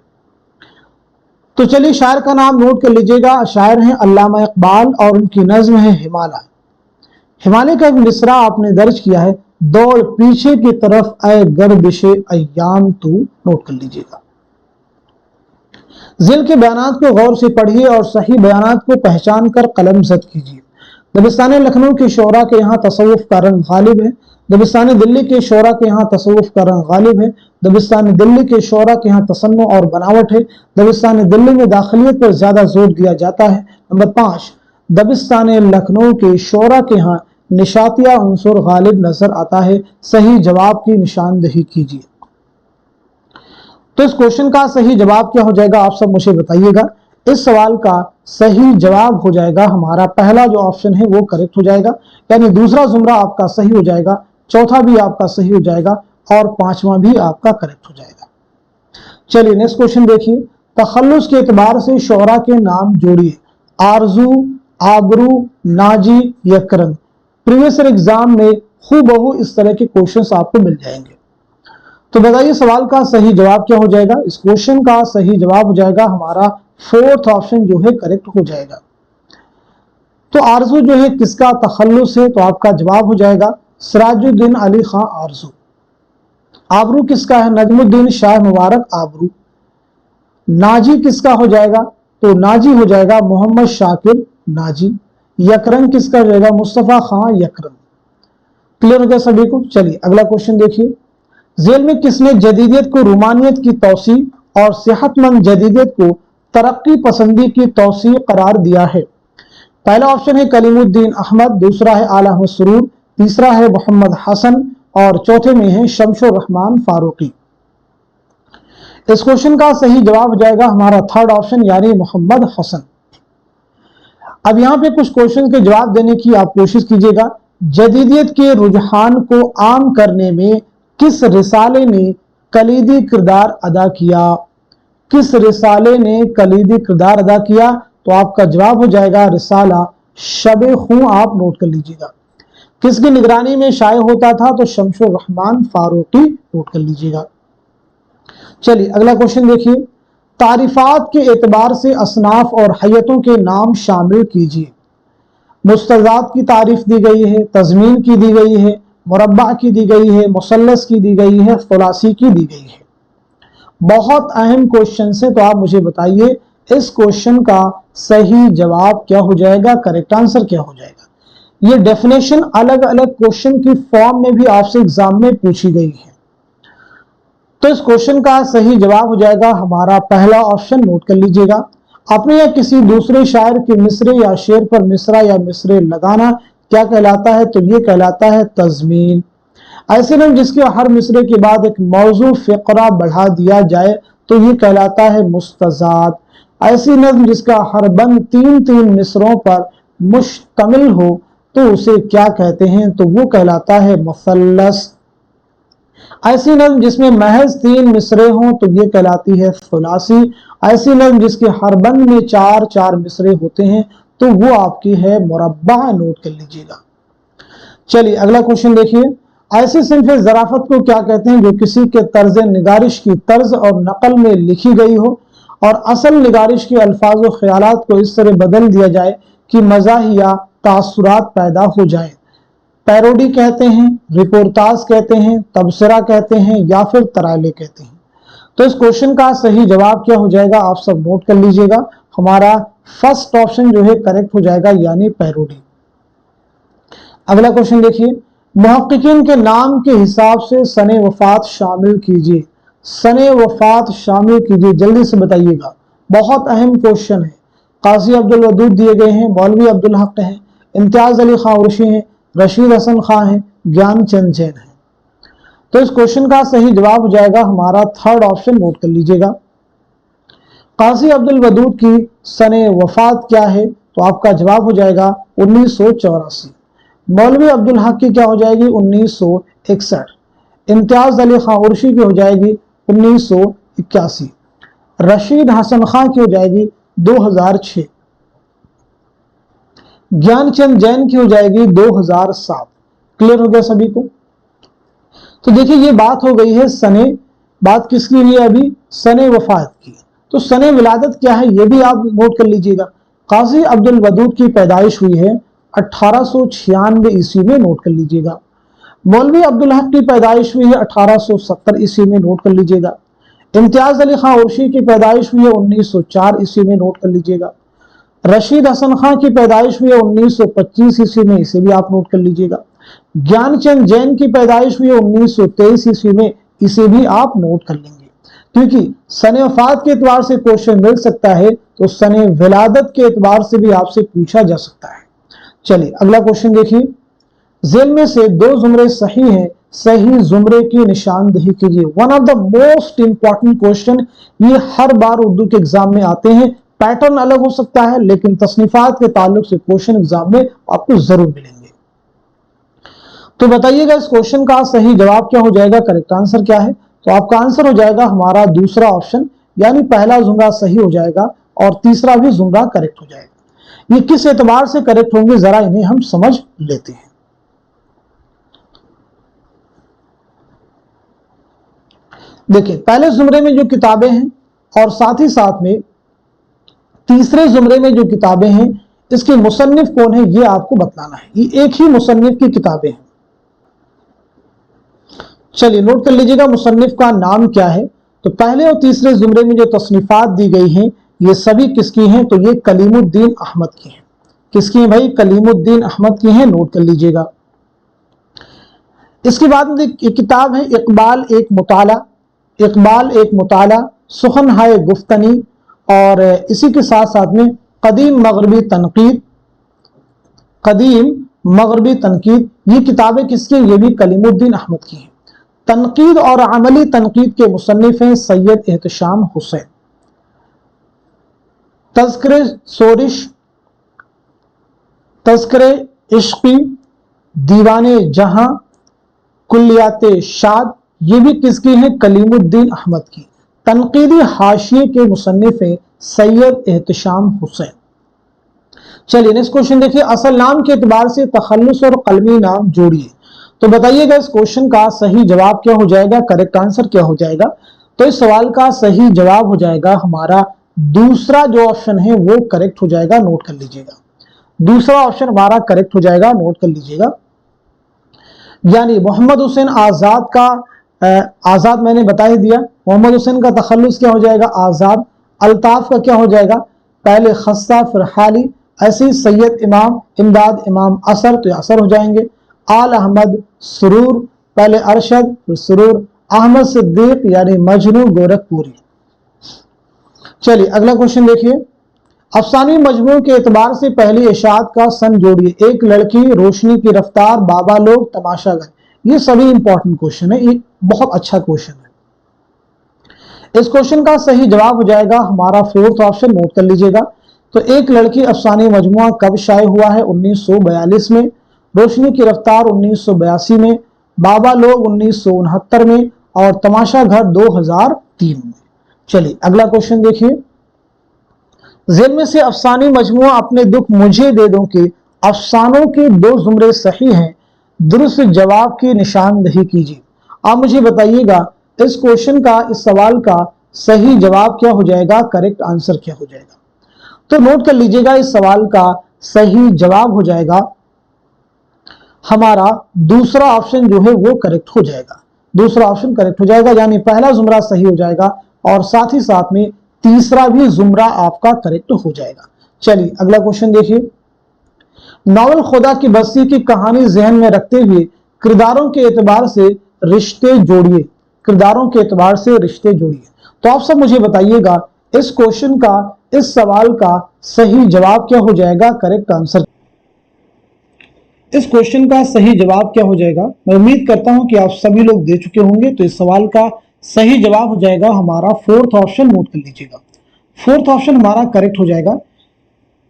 तो चलिए शायर का नाम नोट कर लीजिएगा, शायर हैं अल्लामा इकबाल, और उनकी नज्म है हिमालय। हिमालय का एक मिसरा आपने दर्ज किया है, दौड़ पीछे की तरफ ऐ गर्दिशे अय्याम तू, नोट कर लीजिएगा। जिल के बयानात को गौर से पढ़िए और सही बयानात को पहचान कर कलम जद कीजिए। दबिस्तान लखनऊ के शोरा के यहाँ तसव्वुफ का रंग गालिब है, दबिस्तान दिल्ली के शोरा के यहाँ तसव्वुफ का रंग गालिब है। दबिस्तान दिल्ली के शोरा के यहाँ तसन्नु और बनावट है। दबिस्तान दिल्ली में दाखिलियत पर ज्यादा जोर दिया जाता है। नंबर 5, दबिस्तान लखनऊ के शोरा के यहाँ निशातिया उनसुर गालिब नजर आता है। सही जवाब की निशानदही कीजिए। तो इस क्वेश्चन का सही जवाब क्या हो जाएगा, आप सब मुझे बताइएगा। इस सवाल का सही जवाब हो जाएगा हमारा पहला जो ऑप्शन है वो करेक्ट हो जाएगा, यानी दूसरा जुमरा आपका सही हो जाएगा, चौथा भी आपका सही हो जाएगा और पांचवा भी आपका करेक्ट हो जाएगा। चलिए नेक्स्ट क्वेश्चन देखिए। तखल्लुस के एतबार से शोरा के नाम जोड़िए। आरजू, आबरू, नाजी, यकरंग। प्रीवियस ईयर एग्जाम में हूबहू इस तरह के क्वेश्चंस आपको मिल जाएंगे। तो बताइए सवाल का सही जवाब क्या हो जाएगा। इस क्वेश्चन का सही जवाब हो जाएगा हमारा फोर्थ ऑप्शन जो है करेक्ट हो जाएगा। तो आरजू जो है किसका तखल्लुस है, तो आपका जवाब हो जाएगा सिराजुद्दीन अली खां आरजू। आबरू किसका है, नजमुद्दीन शाह मुबारक आबरू। नाजी किसका हो जाएगा, तो नाजी हो जाएगा मोहम्मद शाकिर नाजी। यकरंग किसका हो जाएगा, मुस्तफा खां यकरंग। क्लियर हो गया सभी को। चलिए अगला क्वेश्चन देखिए। जेल में किसने जदीदियत को रूमानियत की तौसी और सेहतमंद जदीदियत को तरक्की पसंदी की तौसी करार दिया है। पहला ऑप्शन है कलीमुद्दीन अहमद, दूसरा है आला अहमद सुरूर, तीसरा है मोहम्मद हसन और चौथे में है शमशुर रहमान फारूकी। इस क्वेश्चन का सही जवाब हो जाएगा हमारा थर्ड ऑप्शन यानी मोहम्मद हसन। अब यहां पे कुछ क्वेश्चन के जवाब देने की आप कोशिश कीजिएगा। जदीदियत के रुझान को आम करने में किस रिसाले ने कलीदी किरदार अदा किया, किस रिसाले ने कलीदी किरदार अदा किया, तो आपका जवाब हो जाएगा रिसाला शबे खूं। आप नोट कर लीजिएगा। किसकी निगरानी में शाये होता था, तो शमशुर रहमान फारूकी। नोट कर लीजिएगा। चलिए अगला क्वेश्चन देखिए। तारीफात के एतबार से असनाफ और हैयतों के नाम शामिल कीजिए। मुस्तजाद की तारीफ दी गई है, तजमीन की दी गई है, मुरब्बा की दी गई है, मुसल्लस की दी गई है, खुलासी की दी गई है। बहुत अहम क्वेश्चन है, तो आप मुझे बताइए इस क्वेश्चन का सही जवाब क्या हो जाएगा, करेक्ट आंसर क्या हो जाएगा। ये डेफिनेशन अलग अलग क्वेश्चन की फॉर्म में भी आपसे एग्जाम में पूछी गई है। तो इस क्वेश्चन का सही जवाब हो जाएगा हमारा पहला ऑप्शन। नोट कर लीजिएगा। अपने या किसी दूसरे शायर के मिसरे या शेर पर मिसरा या मिसरे लगाना क्या कहलाता है, तो ये कहलाता है तजमीन। ऐसे नज़्म जिसके हर मिसरे के बाद एक मौजू फ़िक़रा बढ़ा दिया जाए तो ये कहलाता है मुस्तज़ाद। ऐसी नज़्म जिसका हर बंद तीन तीन मिसरों पर मुश्तमिल हो तो उसे क्या कहते हैं, तो वो कहलाता है मुसल्लस। ऐसी नज़्म जिसमें महज तीन मिसरे हों तो ये कहलाती है खुलासी। ऐसी नज़्म जिसके हर बंद में चार चार मिसरे होते हैं तो वो आपकी है मुरब्बा। नोट कर लीजिएगा। चलिए अगला क्वेश्चन देखिए। ऐसी सिंफ ज़राफ़त को क्या कहते हैं जो किसी के तर्ज निगारिश की तर्ज और नकल में लिखी गई हो और असल निगारिश के अल्फाज और ख्यालात को इस तरह बदल दिया जाए कि मज़ाहिया तासुरात पैदा हो जाए। पैरोडी कहते हैं, रिपोर्टाज कहते हैं, तबसरा कहते हैं या फिर तराइले कहते हैं। तो इस क्वेश्चन का सही जवाब क्या हो जाएगा, आप सब नोट कर लीजिएगा। हमारा फर्स्ट ऑप्शन जो है करेक्ट हो जाएगा यानी पैरोडी। अगला क्वेश्चन देखिए। मुहक्किकीन के नाम के हिसाब से सने वफात शामिल कीजिए। सने वफात शामिल कीजिए, जल्दी से बताइएगा। बहुत अहम क्वेश्चन है। काजी अब्दुल वदूद दिए गए हैं, मौलवी अब्दुल हक हैं, इम्तियाज अली खां उर्शी हैं, रशीद हसन खां हैं, ज्ञान चंद जैन हैं। तो इस क्वेश्चन का सही जवाब हो जाएगा हमारा थर्ड ऑप्शन। नोट कर लीजिएगा। काजी अब्दुल वदूद की सने वफात क्या है, तो आपका जवाब हो जाएगा 1984। मौलवी अब्दुल हक की क्या हो जाएगी 1961। इम्तियाज अली खां उर्शी की हो जाएगी 1981। रशीद हसन खां की हो जाएगी 2006। ज्ञानचंद जैन की हो जाएगी 2007। क्लियर हो गया सभी को। तो देखिए ये बात हो गई है सने, बात किसकी हुई है अभी, सने वफात की। तो सने विलादत क्या है ये भी आप नोट कर लीजिएगा। काजी अब्दुल वदूद की पैदाइश हुई है 1896 ईस्वी में। नोट कर लीजिएगा। मौलवी अब्दुल हक की पैदाइश हुई है 1870 ईस्वी में। नोट कर लीजिएगा। इम्तियाज अली खां उर्शी की पैदाइश हुई है 1904 ईस्वी में। नोट कर लीजिएगा। रशीद हसन खां की पैदाइश हुई है 1925 ईस्वी में, इसे भी आप नोट कर लीजिएगा। ज्ञानचंद जैन की पैदाइश हुई 1923 ईस्वी में, इसे भी आप नोट कर लेंगे, क्योंकि सने वफात के एतबार से क्वेश्चन मिल सकता है, तो सने विलादत के एतबार से भी आपसे पूछा जा सकता है। चलिए अगला क्वेश्चन देखिए, जेल में से दो जुमरे सही हैं, सही जुमरे की निशानदेही कीजिए। One of the most important question, ये हर बार उर्दू के एग्जाम में आते हैं, पैटर्न अलग हो सकता है लेकिन तसनीफात के ताल्लुक से क्वेश्चन एग्जाम में आपको जरूर मिलेंगे। तो बताइएगा इस क्वेश्चन का सही जवाब क्या हो जाएगा, करेक्ट आंसर क्या है? तो आपका आंसर हो जाएगा हमारा दूसरा ऑप्शन, यानी पहला जुमरा सही हो जाएगा और तीसरा भी जुमरा करेक्ट हो जाएगा। ये किस एतबार से करेक्ट होंगे, जरा इन्हें हम समझ लेते हैं। देखिए पहले जुमरे में जो किताबें हैं और साथ ही साथ में तीसरे जुमरे में जो किताबें हैं, इसके मुसन्निफ कौन है ये आपको बतलाना है। ये एक ही मुसन्निफ की किताबें हैं। चलिए नोट कर लीजिएगा मुसन्निफ का नाम क्या है। तो पहले और तीसरे जुमरे में जो तसनीफात दी गई हैं, ये सभी किसकी हैं, तो ये कलीमुद्दीन अहमद की हैं। किसकी हैं भाई, कलीमुद्दीन अहमद की हैं, नोट कर लीजिएगा। इसके बाद में एक किताब है इकबाल एक मुताला, इकबाल एक मुताला, सुखन हाय गुफ्तनी, और इसी के साथ साथ में कदीम मगरबी तनकीद, कदीम मगरबी तनकीद, ये किताबें किसकी हैं, ये भी कलीमुद्दीन अहमद की हैं। तनकीद और अमली तनकीद के मुसन्निफ हैं सैयद एहतशाम हुसैन। तज़किरे सोरिश, तज़किरे इश्क़ी, दीवाने जहां, कुल्लियाते शाद, ये भी किसकी हैं, कलीमुद्दीन अहमद की। तनकीदी हाशिये के मुसन्निफ हैं सैयद एहतशाम हुसैन। चलिए नेक्स्ट क्वेश्चन देखिए, असल नाम के एतबार से तखल्लुस और कलमी नाम जोड़िए। तो बताइएगा इस क्वेश्चन का सही जवाब क्या हो जाएगा, करेक्ट आंसर क्या हो जाएगा। तो इस सवाल का सही जवाब हो जाएगा हमारा दूसरा जो ऑप्शन है वो करेक्ट हो जाएगा, नोट कर लीजिएगा। दूसरा ऑप्शन हमारा करेक्ट हो जाएगा, नोट कर लीजिएगा। यानी मोहम्मद हुसैन आजाद का आजाद मैंने बता ही दिया, मोहम्मद हुसैन का तखल्लुस क्या हो जाएगा, आजाद। अल्ताफ का क्या हो जाएगा, पहले खस्सा फिर हाली, ऐसे ही सैयद इमाम, इमदाद इमाम असर, तो असर हो जाएंगे। आल अहमद सुरूर, पहले अरशद फिर सुरूर। अहमद सिद्दीक यानी मजनू गोरखपुरी। चलिए अगला क्वेश्चन देखिए, अफसानी मजमू के एतबार से पहली इशात का सन जोड़िए। एक लड़की, रोशनी की रफ्तार, बाबा लोग, तमाशागर। ये सभी इंपॉर्टेंट क्वेश्चन है, ये बहुत अच्छा क्वेश्चन है। इस क्वेश्चन का सही जवाब हो जाएगा हमारा फोर्थ ऑप्शन, नोट कर लीजिएगा। तो एक लड़की अफसानी मजमुआ कब शाये हुआ है, 1942 में। रोशनी की रफ्तार 1982 में, बाबा लोग 1969 में, और तमाशा घर 2003 में। चलिए अगला क्वेश्चन देखिए, जेल में से अफसानी मजमुआ अपने दुख मुझे दे दो के अफसानों के दो जुमरे सही हैं, दुरुस्त जवाब की निशानदेही कीजिए। आप मुझे बताइएगा इस क्वेश्चन का, इस सवाल का सही जवाब क्या हो जाएगा, करेक्ट आंसर क्या हो जाएगा। तो नोट कर लीजिएगा इस सवाल का सही जवाब हो जाएगा हमारा दूसरा ऑप्शन जो है वो करेक्ट हो जाएगा। दूसरा ऑप्शन करेक्ट हो जाएगा, यानी पहला जुमरा सही हो जाएगा और साथ ही साथ में तीसरा भी जुमरा आपका करेक्ट हो जाएगा। चलिए अगला क्वेश्चन देखिए, नॉवल खुदा की बस्ती की कहानी जहन में रखते हुए किरदारों के एतबार से रिश्ते जोड़िए। किरदारों के एतबार से रिश्ते जोड़िए। तो आप सब मुझे बताइएगा इस क्वेश्चन का, इस सवाल का सही जवाब क्या हो जाएगा, करेक्ट आंसर। इस क्वेश्चन का सही जवाब क्या हो जाएगा, मैं उम्मीद करता हूं कि आप सभी लोग दे चुके होंगे। तो इस सवाल का सही जवाब हो जाएगा हमारा फोर्थ ऑप्शन, नोट कर लीजिएगा। फोर्थ ऑप्शन हमारा करेक्ट हो जाएगा।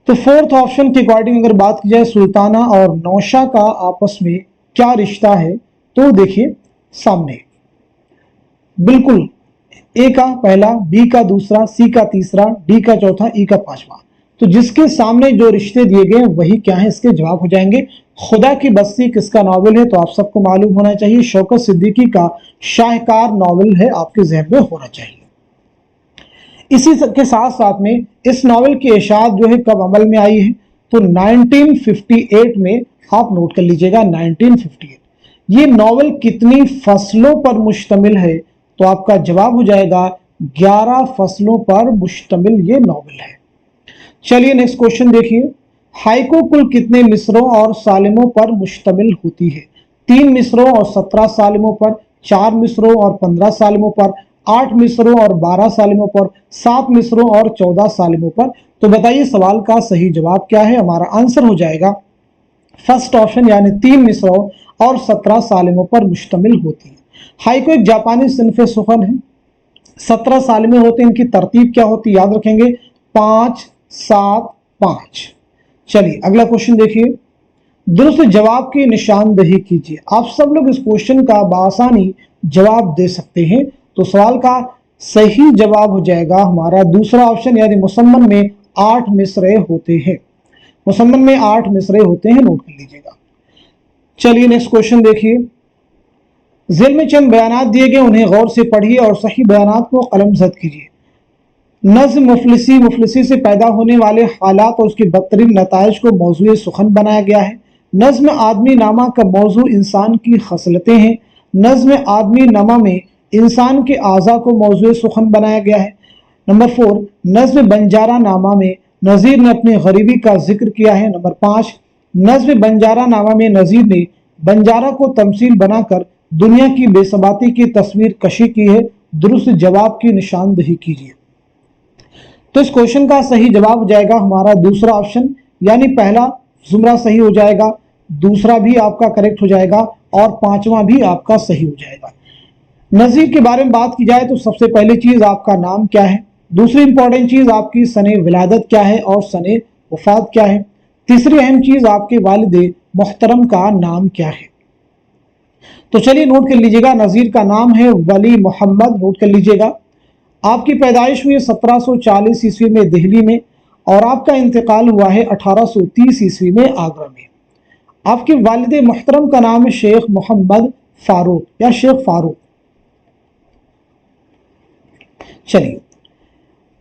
तो फोर्थ ऑप्शन के अकॉर्डिंग अगर बात की जाए सुल्ताना और नौशा का आपस में क्या रिश्ता है, तो देखिए सामने बिल्कुल ए का पहला, बी का दूसरा, सी का तीसरा, डी का चौथा, ई का पांचवा। तो जिसके सामने जो रिश्ते दिए गए वही क्या है, इसके जवाब हो जाएंगे। खुदा की बस्ती किसका नॉवेल है, तो आप सबको मालूम होना चाहिए शौकत सिद्दीकी का शाहकार नॉवेल है, आपके ज़हन में होना चाहिए। इसी के साथ साथ में इस नॉवेल की इशाअत जो है कब अमल में आई है, तो 1958 में। आप नोट कर लीजिएगा 1958। ये नॉवेल कितनी फसलों पर मुश्तमिल है, तो आपका जवाब हो जाएगा 11 फसलों पर मुश्तमिल ये नॉवेल है। चलिए नेक्स्ट क्वेश्चन देखिए, हाइकू कुल कितने मिसरों और सालिमों पर मुश्तमिल होती है? 3 मिसरों और 17 सालिमों पर, 4 मिसरों और 15 सालिमों पर, 8 मिसरों और 12 सालिमों पर, 7 मिसरों और 14 सालिमों पर। तो बताइए सवाल का सही जवाब क्या है? हमारा आंसर हो जाएगा फर्स्ट ऑप्शन यानी 3 मिसरों और 17 सालिमों पर मुश्तमिल होती है। हाइकू एक जापानी सिनफ सुखन है। 17 सालिमें होते हैं, इनकी तरतीब क्या होती है याद रखेंगे, 5 7 5। चलिए अगला क्वेश्चन देखिए, दुरुस्त जवाब की निशानदेही कीजिए। आप सब लोग इस क्वेश्चन का बआसानी जवाब दे सकते हैं। तो सवाल का सही जवाब हो जाएगा हमारा दूसरा ऑप्शन यानी मुसम्मन में 8 मिसरे होते हैं। मुसम्मन में 8 मिसरे होते हैं, नोट कर लीजिएगा। चलिए नेक्स्ट क्वेश्चन देखिए, ज़ेल में चंद बयानात दिए गए, उन्हें गौर से पढ़िए और सही बयानात को कलमज़द कीजिए। नज़्म मुफलिसी, मुफलिसी से पैदा होने वाले हालात और उसके बदतरीन नताइज को मौजूए सुखन बनाया गया है। नज़्म आदमी नामा का मौजू इंसान की खसलतें हैं। नज़्म आदमी नामा में इंसान के आज़ा को मौजूए सुखन बनाया गया है। नंबर 4, नज़्म बंजारा नामा में नज़ीर ने अपनी गरीबी का जिक्र किया है। नंबर 5, नज़्म बंजारा नामा में नज़ीर ने बंजारा को तमसील बनाकर दुनिया की बेसबाती की तस्वीर कशी की है। दुरुस्त जवाब की निशानदेही कीजिए। तो इस क्वेश्चन का सही जवाब हो जाएगा हमारा दूसरा ऑप्शन, यानी पहला जुमरा सही हो जाएगा, दूसरा भी आपका करेक्ट हो जाएगा और पांचवा भी आपका सही हो जाएगा। नज़ीर के बारे में बात की जाए तो सबसे पहली चीज आपका नाम क्या है, दूसरी इंपॉर्टेंट चीज आपकी सने विलादत क्या है और सने वफात क्या है, तीसरी अहम चीज आपके वालिद मोहतरम का नाम क्या है। तो चलिए नोट कर लीजिएगा, नज़ीर का नाम है वली मोहम्मद, नोट कर लीजिएगा। आपकी पैदाइश हुई 1740 ईस्वी में दिल्ली में और आपका इंतकाल हुआ है 1830 ईस्वी में आगरा में। आपके वालिद मोहतरम का नाम है शेख मोहम्मद फारूक या शेख फारूक। चलिए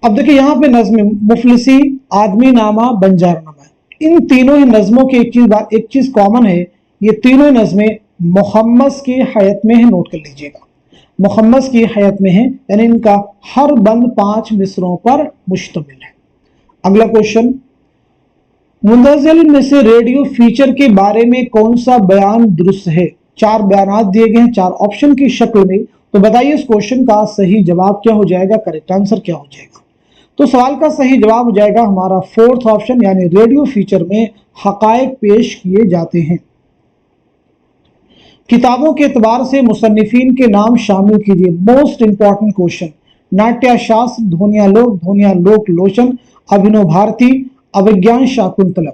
अब देखिए यहाँ पे नज़्म मुफलिसी, आदमी नामा, बंजारा नामा, इन तीनों ही नज़मों की एक चीज कॉमन है, ये तीनों नज़में मुहम्मद की हयात में है, नोट कर लीजिएगा। मुहम्मद की हयात में है, यानी इनका हर बंद 5 मिसरों पर मुश्तमिल है। अगला क्वेश्चन, मुंतज़िल में से रेडियो फीचर के बारे में कौन सा बयान दुरुस्त है? 4 बयानात दिए गए हैं 4 ऑप्शन की शक्ल में। तो बताइए इस क्वेश्चन का सही जवाब क्या हो जाएगा, करेक्ट आंसर क्या हो जाएगा? तो सवाल का सही जवाब हो जाएगा हमारा फोर्थ ऑप्शन, यानी रेडियो फीचर में हकायक पेश किए जाते हैं। किताबों के एतबार से मुसन्निफीन के नाम शामिल कीजिए। Most important question, Natyashastra Dhvanyaloka लोचन, अभिनव भारती, अभिज्ञान शाकुंतलम।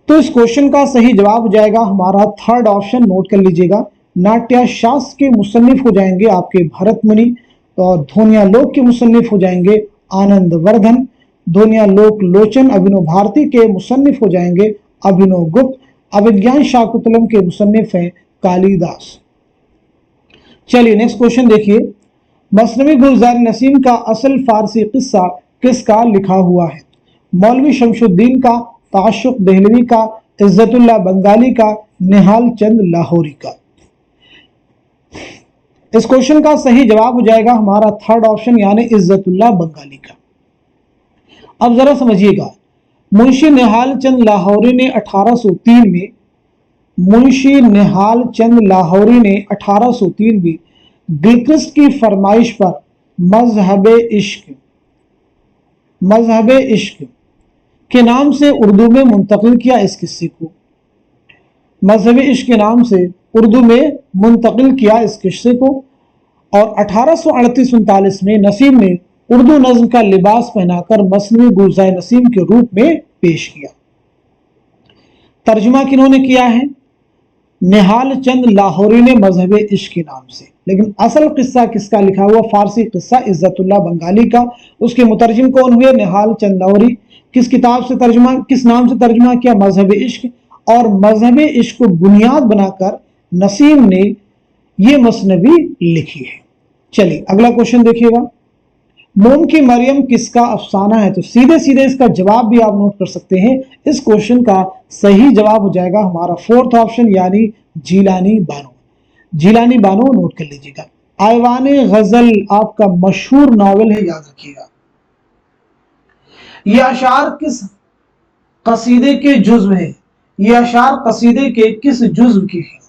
तो इस क्वेश्चन का सही जवाब हो जाएगा हमारा थर्ड ऑप्शन, नोट कर लीजिएगा। नाट्यशास्त्र के मुसन्निफ हो जाएंगे आपके भरत मुनि और ध्वनियालोक के मुसन्निफ हो जाएंगे आनंद वर्धन, ध्वनियालोक लोचन अभिनव भारती के मुसन्निफ हो जाएंगे अभिनव गुप्त, अभिज्ञान शाकुंतलम के मुसन्निफ हैं कालिदास। चलिए नेक्स्ट क्वेश्चन देखिए, मसनवी गुलजार नसीम का असल फारसी किस्सा किसका लिखा हुआ है? मौलवी शमशुद्दीन का, ताशुक देहलवी का, इज्जतुल्लाह बंगाली का, निहाल चंद लाहौरी का। इस क्वेश्चन का सही जवाब हो जाएगा हमारा थर्ड ऑप्शन, यानी इज्जतुल्लाह बंगाली का। अब जरा समझिएगा, मुंशी निहाल चंद लाहौरी ने 1803 में मुंशी निहाल चंद लाहौरी ने 1803 में गिलक्रिस्ट की फरमाइश पर मजहब इश्क के नाम से उर्दू में मुंतकिल किया इस किस्से को। मजहब इश्क के नाम से उर्दू में मुंतकिल किया इस किस्से को और 1838-39 में नसीम ने उर्दू नज्म का लिबास पहनाकर मसनवी गुलजार नसीम के रूप में पेश किया। तर्जुमा किन्होंने किया है? निहाल चंद लाहौरी ने मजहब इश्क के नाम से, लेकिन असल किस्सा किसका लिखा हुआ? फारसी किस्सा इज्जतुल्लाह बंगाली का। उसके मुतरजिम कौन हुए? निहाल चंद लाहौरी। किस किताब से तर्जुमा, किस नाम से तर्जुमा किया? मजहब इश्क। और मजहब इश्क को बुनियाद बनाकर नसीम ने ये मसनवी लिखी है। चलिए अगला क्वेश्चन देखिएगा, मोम की मरियम किसका अफसाना है? तो सीधे सीधे इसका जवाब भी आप नोट कर सकते हैं। इस क्वेश्चन का सही जवाब हो जाएगा हमारा फोर्थ ऑप्शन, यानी जीलानी बानो। जीलानी बानो नोट कर लीजिएगा। आयवान गजल आपका मशहूर नॉवेल है, याद रखिएगा। ये अशार किस कसीदे के जुज़्व हैं। ये अशार कसीदे के किस जुज़्व के हैं?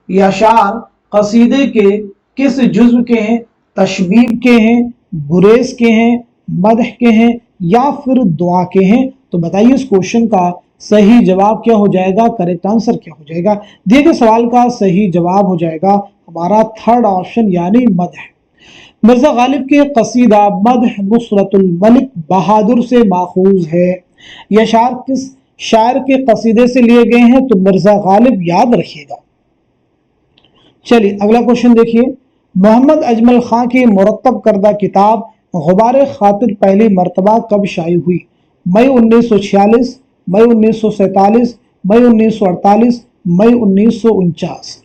ये अशार कसीदे के किस जुज़्व के हैं? तशबीब के हैं, गुरेज के हैं, मदह के हैं या फिर दुआ के हैं? तो बताइए इस क्वेश्चन का सही जवाब क्या हो जाएगा, करेक्ट आंसर क्या हो जाएगा? दिए गए सवाल का सही जवाब हो जाएगा हमारा थर्ड ऑप्शन यानी मदह। मिर्जा गालिब के कसीदा मदह नुसरतुल मलिक बहादुर से माखूज है। यह अशार किस शायर के कसीदे से लिए गए हैं? तो मिर्जा गालिब याद रखिएगा। चलिए अगला क्वेश्चन देखिए, मोहम्मद अजमल खां की मुरत्तब करदा किताब गुबार खातिर पहली मरतबा कब शाये हुई? मई 1946, मई 1947, मई 1948, मई 1949।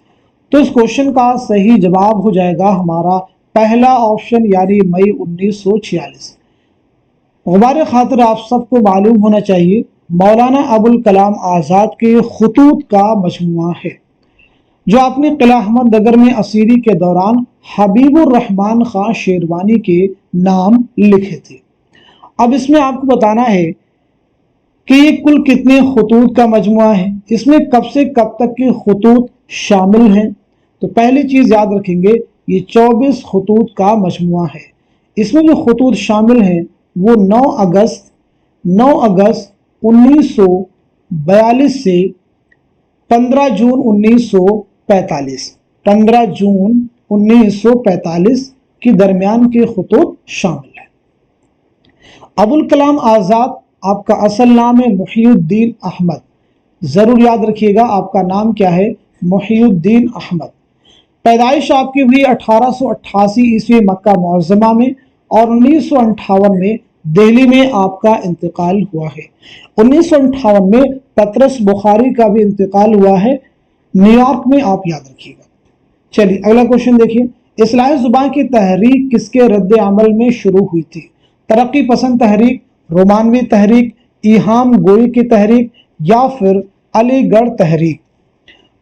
तो इस क्वेश्चन का सही जवाब हो जाएगा हमारा पहला ऑप्शन यानी मई 1946। गुबार खातिर आप सबको मालूम होना चाहिए मौलाना अबुल कलाम आज़ाद के खुतूत का मजमुआ है, जो आपने किला अहमद नगर में असीरी के दौरान हबीबुर रहमान खां शेरवानी के नाम लिखे थे। अब इसमें आपको बताना है कि ये कुल कितने खुतूत का मजमुआ है, इसमें कब से कब तक के खुतूत शामिल हैं। तो पहली चीज याद रखेंगे ये 24 खुतूत का मजमुआ है। इसमें जो खुतूत शामिल हैं वो 9 अगस्त 1942 से 15 जून 1945 के दरमियान के खुतूत शामिल हैं। अबुल कलाम आज़ाद आपका असल नाम है मुहिउद्दीन अहमद, जरूर याद रखिएगा आपका नाम क्या है, मुहिउद्दीन अहमद। पैदाइश आपकी हुई 1888 ईस्वी मक्का मुअज़्ज़मा में और 1958 में दिल्ली में आपका इंतकाल हुआ है। 1958 में पतरस बुखारी का भी इंतकाल हुआ है न्यूयॉर्क में, आप याद रखिएगा। चलिए अगला क्वेश्चन देखिए, इस्लाह ज़ुबान की तहरीक किसके रद्द अमल में शुरू हुई थी? तरक्की पसंद तहरीक, रोमानवी तहरीक, इहाम गोई की तहरीक या फिर अलीगढ़ तहरीक?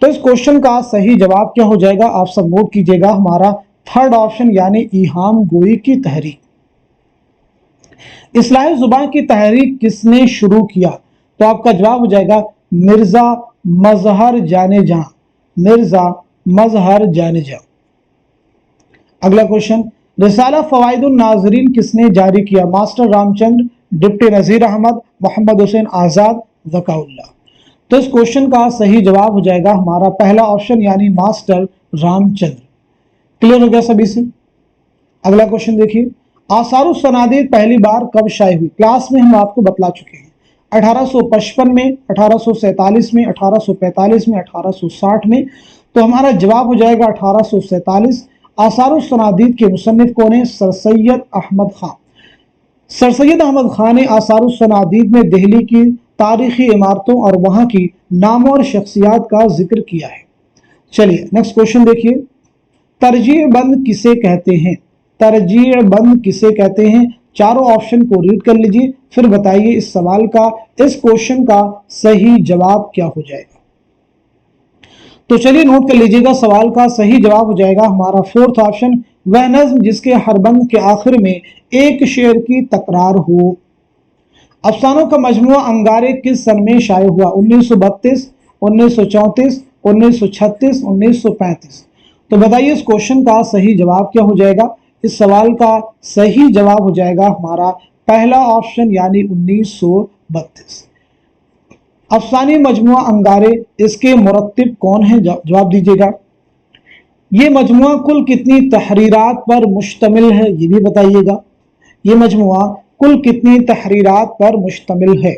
तो इस क्वेश्चन का सही जवाब क्या हो जाएगा, आप सब नोट कीजिएगा, हमारा थर्ड ऑप्शन यानी इहाम गोई की तहरीक। इस्लाह ज़ुबान की तहरीक किसने शुरू किया? तो आपका जवाब हो जाएगा मिर्जा मजहर जाने जा, मिर्जा मजहर जाने जा। अगला क्वेश्चन, रिसाला फवाइदुन नाज़रीन किसने जारी किया? मास्टर रामचंद्र, डिप्टी नज़ीर अहमद, मोहम्मद हुसैन आज़ाद, ज़काउल्लाह। तो इस क्वेश्चन का सही जवाब हो जाएगा हमारा पहला ऑप्शन यानी मास्टर रामचंद्र। क्लियर हो गया सभी से? अगला क्वेश्चन देखिए, आसारुस सनादीद पहली बार कब शाये हुई? क्लास में हम आपको बतला चुके हैं, 1855 में, 1847 में, 1845 में, 1860 में। तो हमारा जवाब हो जाएगा 1847। आसारुस सनादीद के मुसन्निफ कौन है? सर सैयद अहमद खां। सर सैयद अहमद खां ने आसारुस सनादीद में दिल्ली की तारीखी इमारतों और वहां की नामों और शख्सियात का जिक्र किया है। चलिए नेक्स्ट क्वेश्चन देखिए, तरजीह बंद किसे कहते हैं? तरजीह बंद किसे कहते हैं? चारों ऑप्शन को रीड कर लीजिए, फिर बताइए इस सवाल का, इस क्वेश्चन का सही जवाब क्या हो जाएगा। तो चलिए नोट कर लीजिएगा, सवाल का सही जवाब हो जाएगा हमारा फोर्थ ऑप्शन, वह नज्म जिसके हर बंद के आखिर में एक शेर की तकरार हो। अफसानों का मजमुआ अंगारे किस सन में शाये हुआ? 1932, 1934, 1936, 1935। तो बताइए इस क्वेश्चन का सही जवाब क्या हो जाएगा? इस सवाल का सही जवाब हो जाएगा हमारा पहला ऑप्शन यानी 1932। अफसानी मजमुआ अंगारे, इसके मुरत्तिब कौन है? जवाब दीजिएगा। ये मजमुआ कुल कितनी तहरीरात पर मुश्तमिल है, ये भी बताइएगा। ये मजमुआ कुल कितनी तहरीरात पर मुश्तमिल है?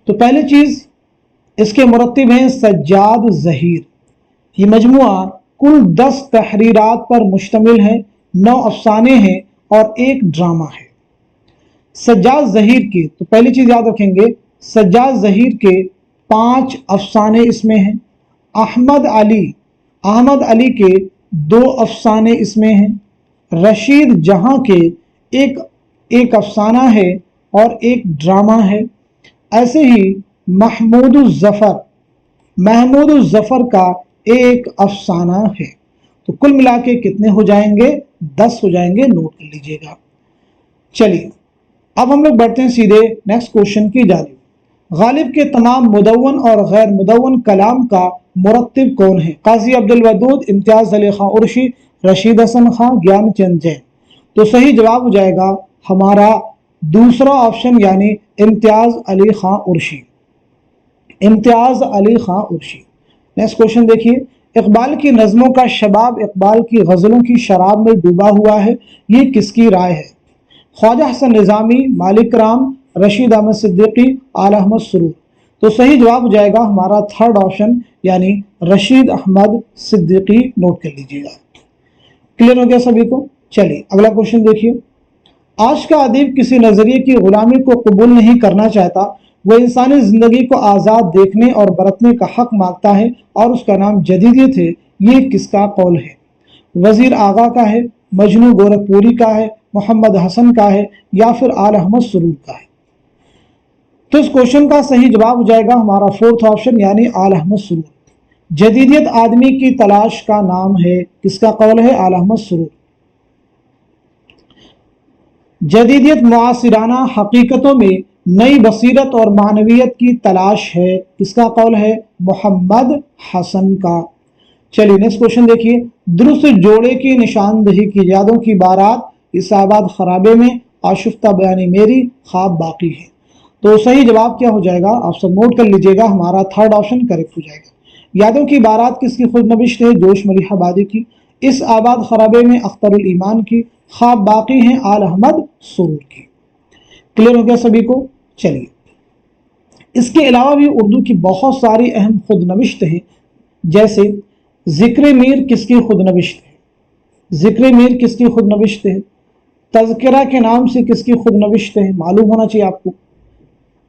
तो पहली चीज, इसके मुरत्तिब हैं सज्जाद ज़हीर। ये मजमुआ कुल 10 तहरीरात पर मुश्तमिल है, 9 अफसाने हैं और 1 ड्रामा है। सज्जाद ज़हीर के, तो पहली चीज याद रखेंगे, सज्जाद ज़हीर के 5 अफसाने इसमें हैं। अहमद अली के 2 अफसाने इसमें हैं। रशीद जहां के एक अफसाना है और 1 ड्रामा है। ऐसे ही महमूद ज़फ़र का 1 अफसाना है। तो कुल मिला के कितने हो जाएंगे? 10 हो जाएंगे, नोट कर लीजिएगा। चलिए अब हम लोग बढ़ते हैं सीधे नेक्स्ट क्वेश्चन की जानिब। गालिब के तमाम मुदव्वन और गैर मुदव्वन कलाम का मुरत्तिब कौन है? काजी अब्दुल वदूद, इम्तियाज अली खां उर्शी, रशीद हसन खां, ज्ञानचंद जैन। तो सही जवाब हो जाएगा हमारा दूसरा ऑप्शन यानी इम्तियाज अली खां उर्शी, इम्तियाज अली खां उर्शी। नेक्स्ट क्वेश्चन देखिए, इकबाल की नज़मों का शबाब इकबाल की गज़लों की शराब में डूबा हुआ है, ये किसकी राय है? ख्वाजा हसन निज़ामी, मालिक राम, रशीद अहमद सिद्दीकी, आला अहमद सुरूर। तो सही जवाब हो जाएगा हमारा थर्ड ऑप्शन यानी रशीद अहमद सिद्दीकी। नोट कर लीजिएगा। क्लियर हो गया सभी को? चलिए अगला क्वेश्चन देखिए, आज का अदीब किसी नजरिए की गुलामी को कबूल नहीं करना चाहता, वह इंसानी जिंदगी को आज़ाद देखने और बरतने का हक मांगता है और उसका नाम जदीदियत है, ये किसका कौल है? वजीर आगा का है, मजनू गोरखपुरी का है, मोहम्मद हसन का है, या फिर आला अहमद सुरूर का है? तो इस क्वेश्चन का सही जवाब हो जाएगा हमारा फोर्थ ऑप्शन यानी आला अहमद सुरूर। जदीदियत आदमी की तलाश का नाम है, किसका कौल है? आला अहमद सुरूर। जदीदियत मुआसिराना हकीकतों में नई बसीरत और मानवियत की तलाश है, किसका कौल है? मोहम्मद हसन का। चलिए नेक्स्ट क्वेश्चन देखिए, दुरुस्त जोड़े की निशानदही की यादों की बारात, इसाबाद खराबे में, आशुफ्ता बयानी मेरी, ख्वाब बाकी है। तो सही जवाब क्या हो जाएगा? आप सब नोट कर लीजिएगा, हमारा थर्ड ऑप्शन करेक्ट हो जाएगा। यादों की बारात किसकी खुद नबिश्त है? जोश मलिहाबादी की। इस आबाद खराबे में अख्तरुल ईमान की। ख्वाब बाकी हैं आल अहमद सुरूर की। क्लियर हो गया सभी को? चलिए इसके अलावा भी उर्दू की बहुत सारी अहम खुद नबिश्त हैं, जैसे जिक्र मीर किसकी खुद नबिश्त है? जिक्र मीर किसकी खुद नबिश्त है? तज़किरा के नाम से किसकी खुद नबिश्त है? मालूम होना चाहिए आपको।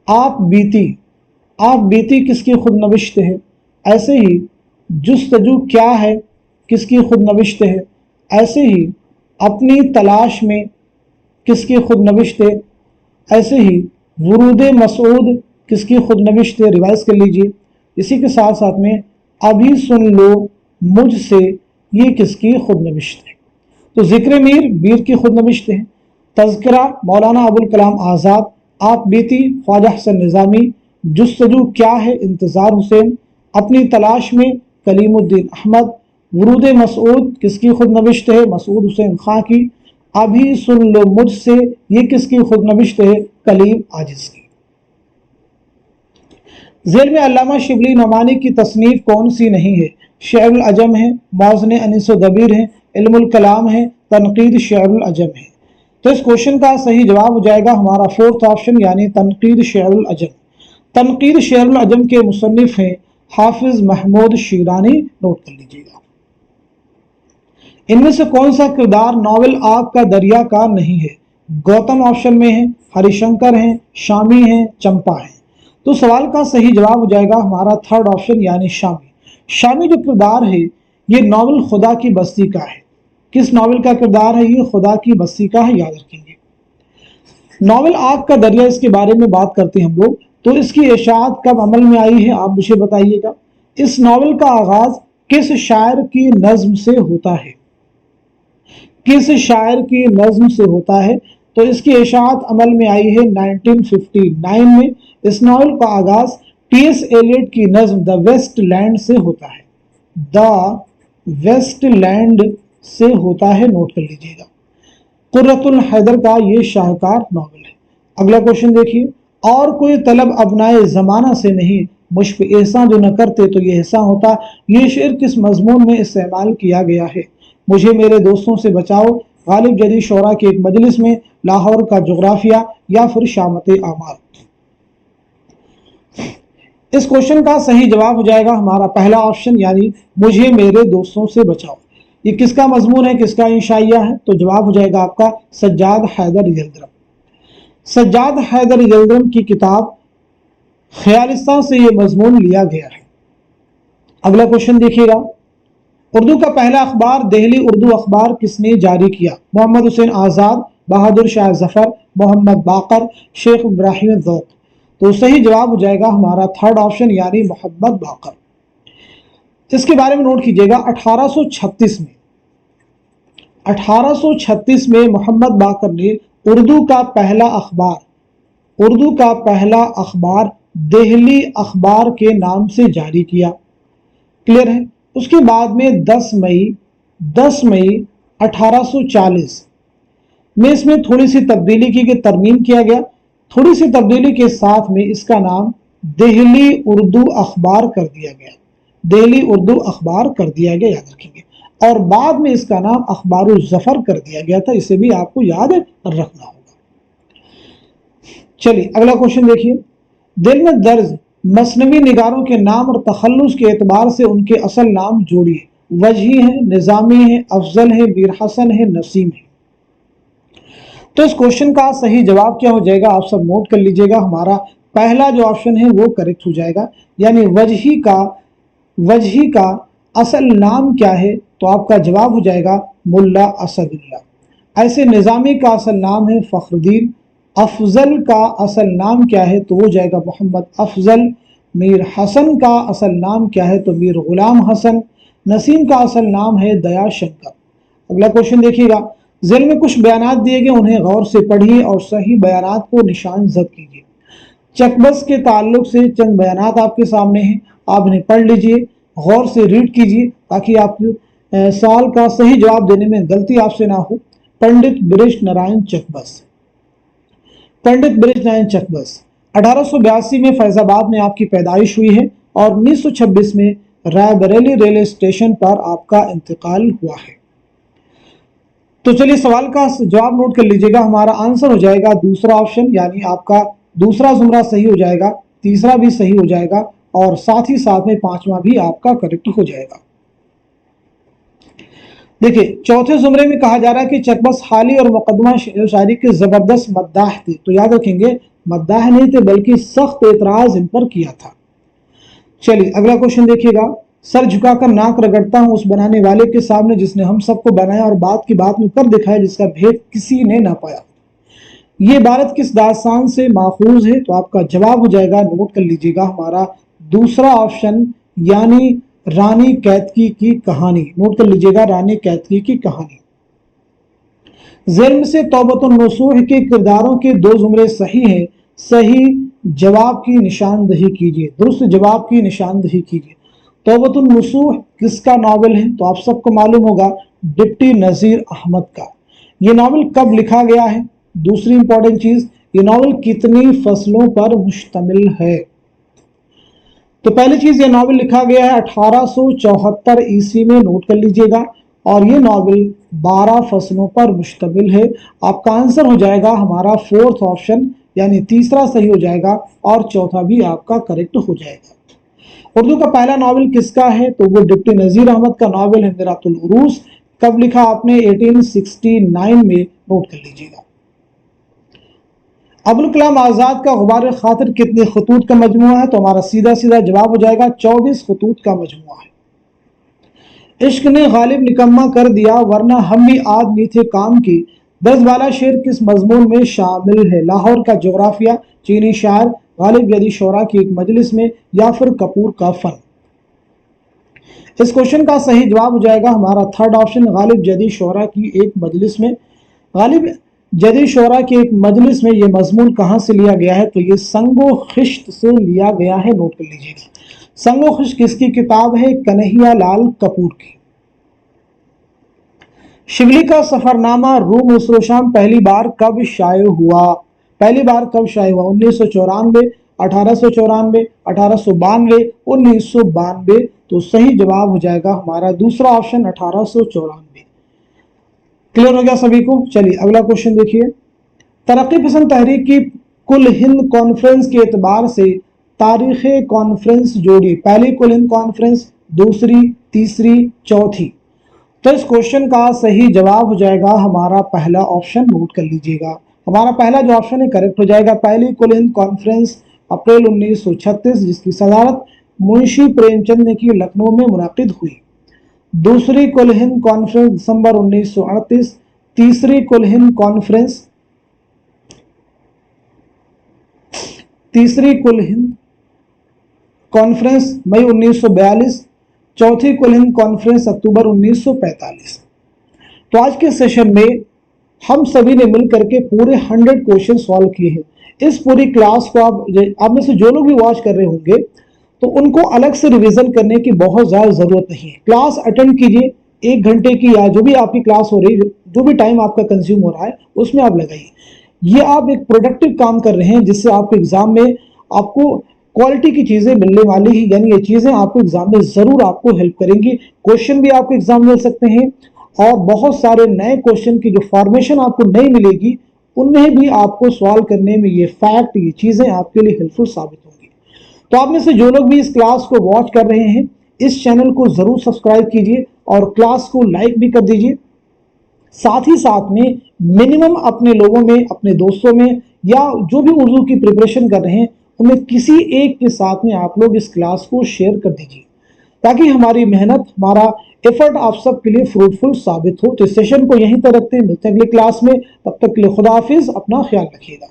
आप बीती किसकी खुद नबिश्त है? ऐसे ही जुस्तजू क्या है किसकी खुद नबिश्त है? ऐसे ही अपनी तलाश में किसकी खुद नबिश्त है? ऐसे ही वरूद मसूद किसकी खुद नबिश्त है? रिवाइज कर लीजिए। इसी के साथ साथ में अभी सुन लो मुझसे, ये किसकी खुद नबिश्त है? तो जिक्र मीर की खुद नबिश्त है। तज़किरा मौलाना अबुल कलाम आज़ाद। आप बीती ख्वाजा हसन निज़ामी। जुस्तजू क्या है इंतज़ार हुसैन। अपनी तलाश में कलीमुद्दीन अहमद। वरूद मसूद किसकी खुद नबिश्त है? मसूद हुसैन खां की। अभी सुन लो मुझसे, ये किसकी खुद नबिश्त है? कलीम आजिज की। ज़ेल में अल्लामा शिबली नमानी की तसनीफ कौन सी नहीं है? शेरुल अजम है, मौज़न अनीस दबीर है, इल्मुल कलाम है, तनकीद शेरुल अजम है। तो इस क्वेश्चन का सही जवाब हो जाएगा हमारा फोर्थ ऑप्शन यानी तनकीद शेरुल अजम। तनकीद शेरुल अजम के मुसन्निफ हैं हाफिज महमूद शीरानी। नोट कर लीजिएगा। इनमें से कौन सा किरदार नॉवेल आग का दरिया का नहीं है? गौतम ऑप्शन में है, हरिशंकर हैं, शामी हैं, चंपा हैं। तो सवाल का सही जवाब हो जाएगा हमारा थर्ड ऑप्शन यानी शामी। शामी जो किरदार है ये नॉवेल खुदा की बस्ती का है। किस नॉवेल का किरदार है? ये खुदा की बस्ती का है, याद रखेंगे। नॉवेल आग का दरिया, इसके बारे में बात करते हैं हम लोग। तो इसकी इशाअत कब अमल में आई है आप मुझे बताइएगा। इस नॉवेल का आगाज किस शायर की नज्म से होता है? किस शायर की नज्म से होता है? तो इसकी इशाअत अमल में आई है 1959 में। इस नॉवेल का आगाज टी.एस. एलियट की नज्म द वेस्ट लैंड से होता है। द वेस्ट लैंड से होता है, नोट कर लीजिएगा। कुर्रतुल हैदर का ये शाहकार नॉवेल है। अगला क्वेश्चन देखिए, और कोई तलब अबनाए जमाना से नहीं, मुझ पे एहसान जो न करते तो ये एहसान होता, ये शेर किस मजमून में इस्तेमाल किया गया है? मुझे मेरे दोस्तों से बचाओ, गालिब जदीद शोरा की एक मजलिस में, लाहौर का जोग्राफिया, या फिर शामत आमार। इस क्वेश्चन का सही जवाब हो जाएगा हमारा पहला ऑप्शन यानी मुझे मेरे दोस्तों से बचाओ। ये किसका मजमून है, किसका इंशाइया है? तो जवाब हो जाएगा आपका सज्जाद हैदर यल्दरम। सज्जाद हैदर यल्दरम की किताब ख्यालिस्तान से ये मजमून लिया गया है। अगला क्वेश्चन देखिएगा, उर्दू का पहला अखबार दहली उर्दू अखबार किसने जारी किया? मोहम्मद हुसैन आज़ाद, बहादुर शाह जफर, मोहम्मद बाकर, शेख इब्राहिम ज़ौक़। तो सही जवाब हो जाएगा हमारा थर्ड ऑप्शन यानी मोहम्मद बाकर। इसके बारे में नोट कीजिएगा, 1836 में मोहम्मद बाकर ने उर्दू का पहला अखबार दिल्ली अखबार के नाम से जारी किया। क्लियर है। उसके बाद में 10 मई 1840 में इसमें थोड़ी सी तब्दीली की गई, तरमीम किया गया। थोड़ी सी तब्दीली के साथ में इसका नाम दिल्ली उर्दू अखबार कर दिया गया। दिल्ली उर्दू अखबार कर दिया गया, याद रखेंगे। और बाद में इसका नाम अखबारुल ज़फ़र कर दिया गया था। इसे भी आपको याद रखना होगा। चलिए अगला क्वेश्चन देखिए। दिल में दर्ज मसनवी निगारों के नाम और तखल्लुस के एतबार से उनके असल नाम जोड़िए। वजही है, निज़ामी है, अफजल है, मीर हसन है, नसीम है। तो इस क्वेश्चन का सही जवाब क्या हो जाएगा, आप सब नोट कर लीजिएगा। हमारा पहला जो ऑप्शन है वो करेक्ट हो जाएगा, यानी वजही का असल नाम क्या है, तो आपका जवाब हो जाएगा मुल्ला असदुल्लाह। ऐसे निज़ामी का असल नाम है फखरुद्दीन। अफजल का असल नाम क्या है, तो हो जाएगा मोहम्मद अफजल। मीर हसन का असल नाम क्या है, तो मीर गुलाम हसन। नसीम का असल नाम है दया शंकर। अगला क्वेश्चन देखिएगा। ज़ेल में कुछ बयानात दिए गए, उन्हें गौर से पढ़िए और सही बयानात को निशान ज़द कीजिए। चकबस के ताल्लुक से चंद बयानात आपके सामने हैं, आप इन्हें पढ़ लीजिए, गौर से रीड कीजिए ताकि आपको सवाल का सही जवाब देने में गलती आपसे ना हो। पंडित ब्रिज नारायण चकबस, पंडित ब्रिज नारायण चकबस 1882 में फैजाबाद में आपकी पैदाइश हुई है और 1926 में रायबरेली रेलवे स्टेशन पर आपका इंतकाल हुआ है। तो चलिए सवाल का जवाब नोट कर लीजिएगा। हमारा आंसर हो जाएगा दूसरा ऑप्शन, यानी आपका दूसरा जुमरा सही हो जाएगा, तीसरा भी सही हो जाएगा और साथ ही साथ में पांचवा भी आपका करेक्ट हो जाएगा। देखिए चौथे जुमरे में कहा जा रहा है कि चकबस हाली और मुकदमा शायरी के जबरदस्त मद्दाह थे। तो याद रखेंगे मद्दाह नहीं थे बल्कि सख्त एतराज इन पर किया था। चलिए अगला क्वेश्चन देखिएगा। सर झुकाकर नाक रगड़ता हूं उस बनाने वाले के सामने जिसने हम सबको बनाया और बात की बात में कर दिखाया जिसका भेद किसी ने ना पाया। ये इबारत किस दास्तान से माखूज है, तो आपका जवाब हो जाएगा, नोट कर लीजिएगा, हमारा दूसरा ऑप्शन, यानी रानी कैतकी की कहानी। नोट कर लीजिएगा, रानी कैतकी की कहानी। ज़िल्म से तौबतुन नसूह के किरदारों के दो जुमरे सही हैं, सही जवाब की निशानदही कीजिए, दुरुस्त जवाब की निशानदही कीजिए। तौबतुन नसूह किसका नावल है, तो आप सबको मालूम होगा डिप्टी नज़ीर अहमद का। ये नावल कब लिखा गया है, दूसरी इंपॉर्टेंट चीज, ये नावल कितनी फसलों पर मुश्तमिल है। तो पहली चीज, ये नावल लिखा गया है 1874 ईस्वी में, नोट कर लीजिएगा, और ये नावल 12 फसलों पर मुश्तमिल है। आपका आंसर हो जाएगा हमारा फोर्थ ऑप्शन, यानी तीसरा सही हो जाएगा और चौथा भी आपका करेक्ट हो जाएगा। उर्दू का पहला नावल किसका है, तो वो डिप्टी नज़ीर अहमद का नावल है मिरातुल उरूस। कब लिखा आपने, 1869 में, नोट कर लीजिएगा। अबुल कलाम आजाद का गुबार खातिर कितने खतूत का मजमुआ है, तो हमारा सीधा सीधा जवाब हो जाएगा 24 खतूत का मजमुआ है। इश्क ने गालिब निकम्मा कर दिया वरना हम भी आदमी थे काम की, 10 बाला शेर किस मजमून में शामिल है। लाहौर का जोग्राफिया, चीनी शायर, गालिब जदी शोरा की एक मजलिस में, या फिर कपूर का फन। इस क्वेश्चन का सही जवाब हो जाएगा हमारा थर्ड ऑप्शन, गालिब जदी शोरा की एक मजलिस में। गालिब जदी शोरा की एक मजलिस में ये मजमून कहाँ से लिया गया है, तो ये संगो खिश्त से लिया गया है, नोट कर लीजिएगा। संगो खिश्त किसकी किताब है, कन्हैया लाल कपूर की। शिबली का सफरनामा रूम उसरो शाम पहली बार कब शाये हुआ, पहली बार कब शाये हुआ, 1994, 1894, 1892, 1992। तो सही जवाब हो जाएगा हमारा दूसरा ऑप्शन 1894। क्लियर हो गया सभी को। चलिए अगला क्वेश्चन देखिए। तरक्की पसंद तहरीक की कुल हिंद कॉन्फ्रेंस के एतबार से तारीख कॉन्फ्रेंस जोड़ी, पहली कुल हिंद कॉन्फ्रेंस, दूसरी, तीसरी, चौथी। तो इस क्वेश्चन का सही जवाब हो जाएगा हमारा पहला ऑप्शन, नोट कर लीजिएगा। हमारा पहला जो ऑप्शन है करेक्ट हो जाएगा। पहली कुल हिंद कॉन्फ्रेंस अप्रैल 1936, जिसकी सदारत मुंशी प्रेमचंद ने की, लखनऊ में मुनाकिद हुई। दूसरी कुल हिंद कॉन्फ्रेंस दिसंबर 1938, तीसरी कुल हिंद कॉन्फ्रेंस मई 1942, चौथी कुल हिंद कॉन्फ्रेंस अक्टूबर 1945। तो आज के सेशन में हम सभी ने मिल करके पूरे 100 क्वेश्चन सॉल्व किए हैं। इस पूरी क्लास को आप में से जो लोग भी वॉच कर रहे होंगे तो उनको अलग से रिवीजन करने की बहुत ज्यादा जरूरत नहीं है। क्लास अटेंड कीजिए, 1 घंटे की या जो भी आपकी क्लास हो रही है, जो भी टाइम आपका कंज्यूम हो रहा है उसमें आप लगाइए। ये आप एक प्रोडक्टिव काम कर रहे हैं जिससे आपके एग्जाम में आपको क्वालिटी की चीजें मिलने वाली ही, यानी ये चीजें आपको एग्जाम में जरूर आपको हेल्प करेंगी। क्वेश्चन भी आपको एग्जाम में मिल सकते हैं और बहुत सारे नए क्वेश्चन की जो फॉर्मेशन आपको नहीं मिलेगी उनमें भी आपको सॉल्व करने में ये फैक्ट, ये चीजें आपके लिए हेल्पफुल साबित होंगी। तो आप में से जो लोग भी इस क्लास को वॉच कर रहे हैं, इस चैनल को जरूर सब्सक्राइब कीजिए और क्लास को लाइक भी कर दीजिए। साथ ही साथ में मिनिमम अपने लोगों में, अपने दोस्तों में या जो भी उर्दू की प्रिपरेशन कर रहे हैं उनमें किसी एक के साथ में आप लोग इस क्लास को शेयर कर दीजिए ताकि हमारी मेहनत, हमारा एफर्ट आप सबके लिए फ्रूटफुल साबित हो। तो इस सेशन को यहीं तक रखते हैं, मिलते हैं अगली क्लास में। तब तक के लिए खुदा हाफिज, अपना ख्याल रखिएगा।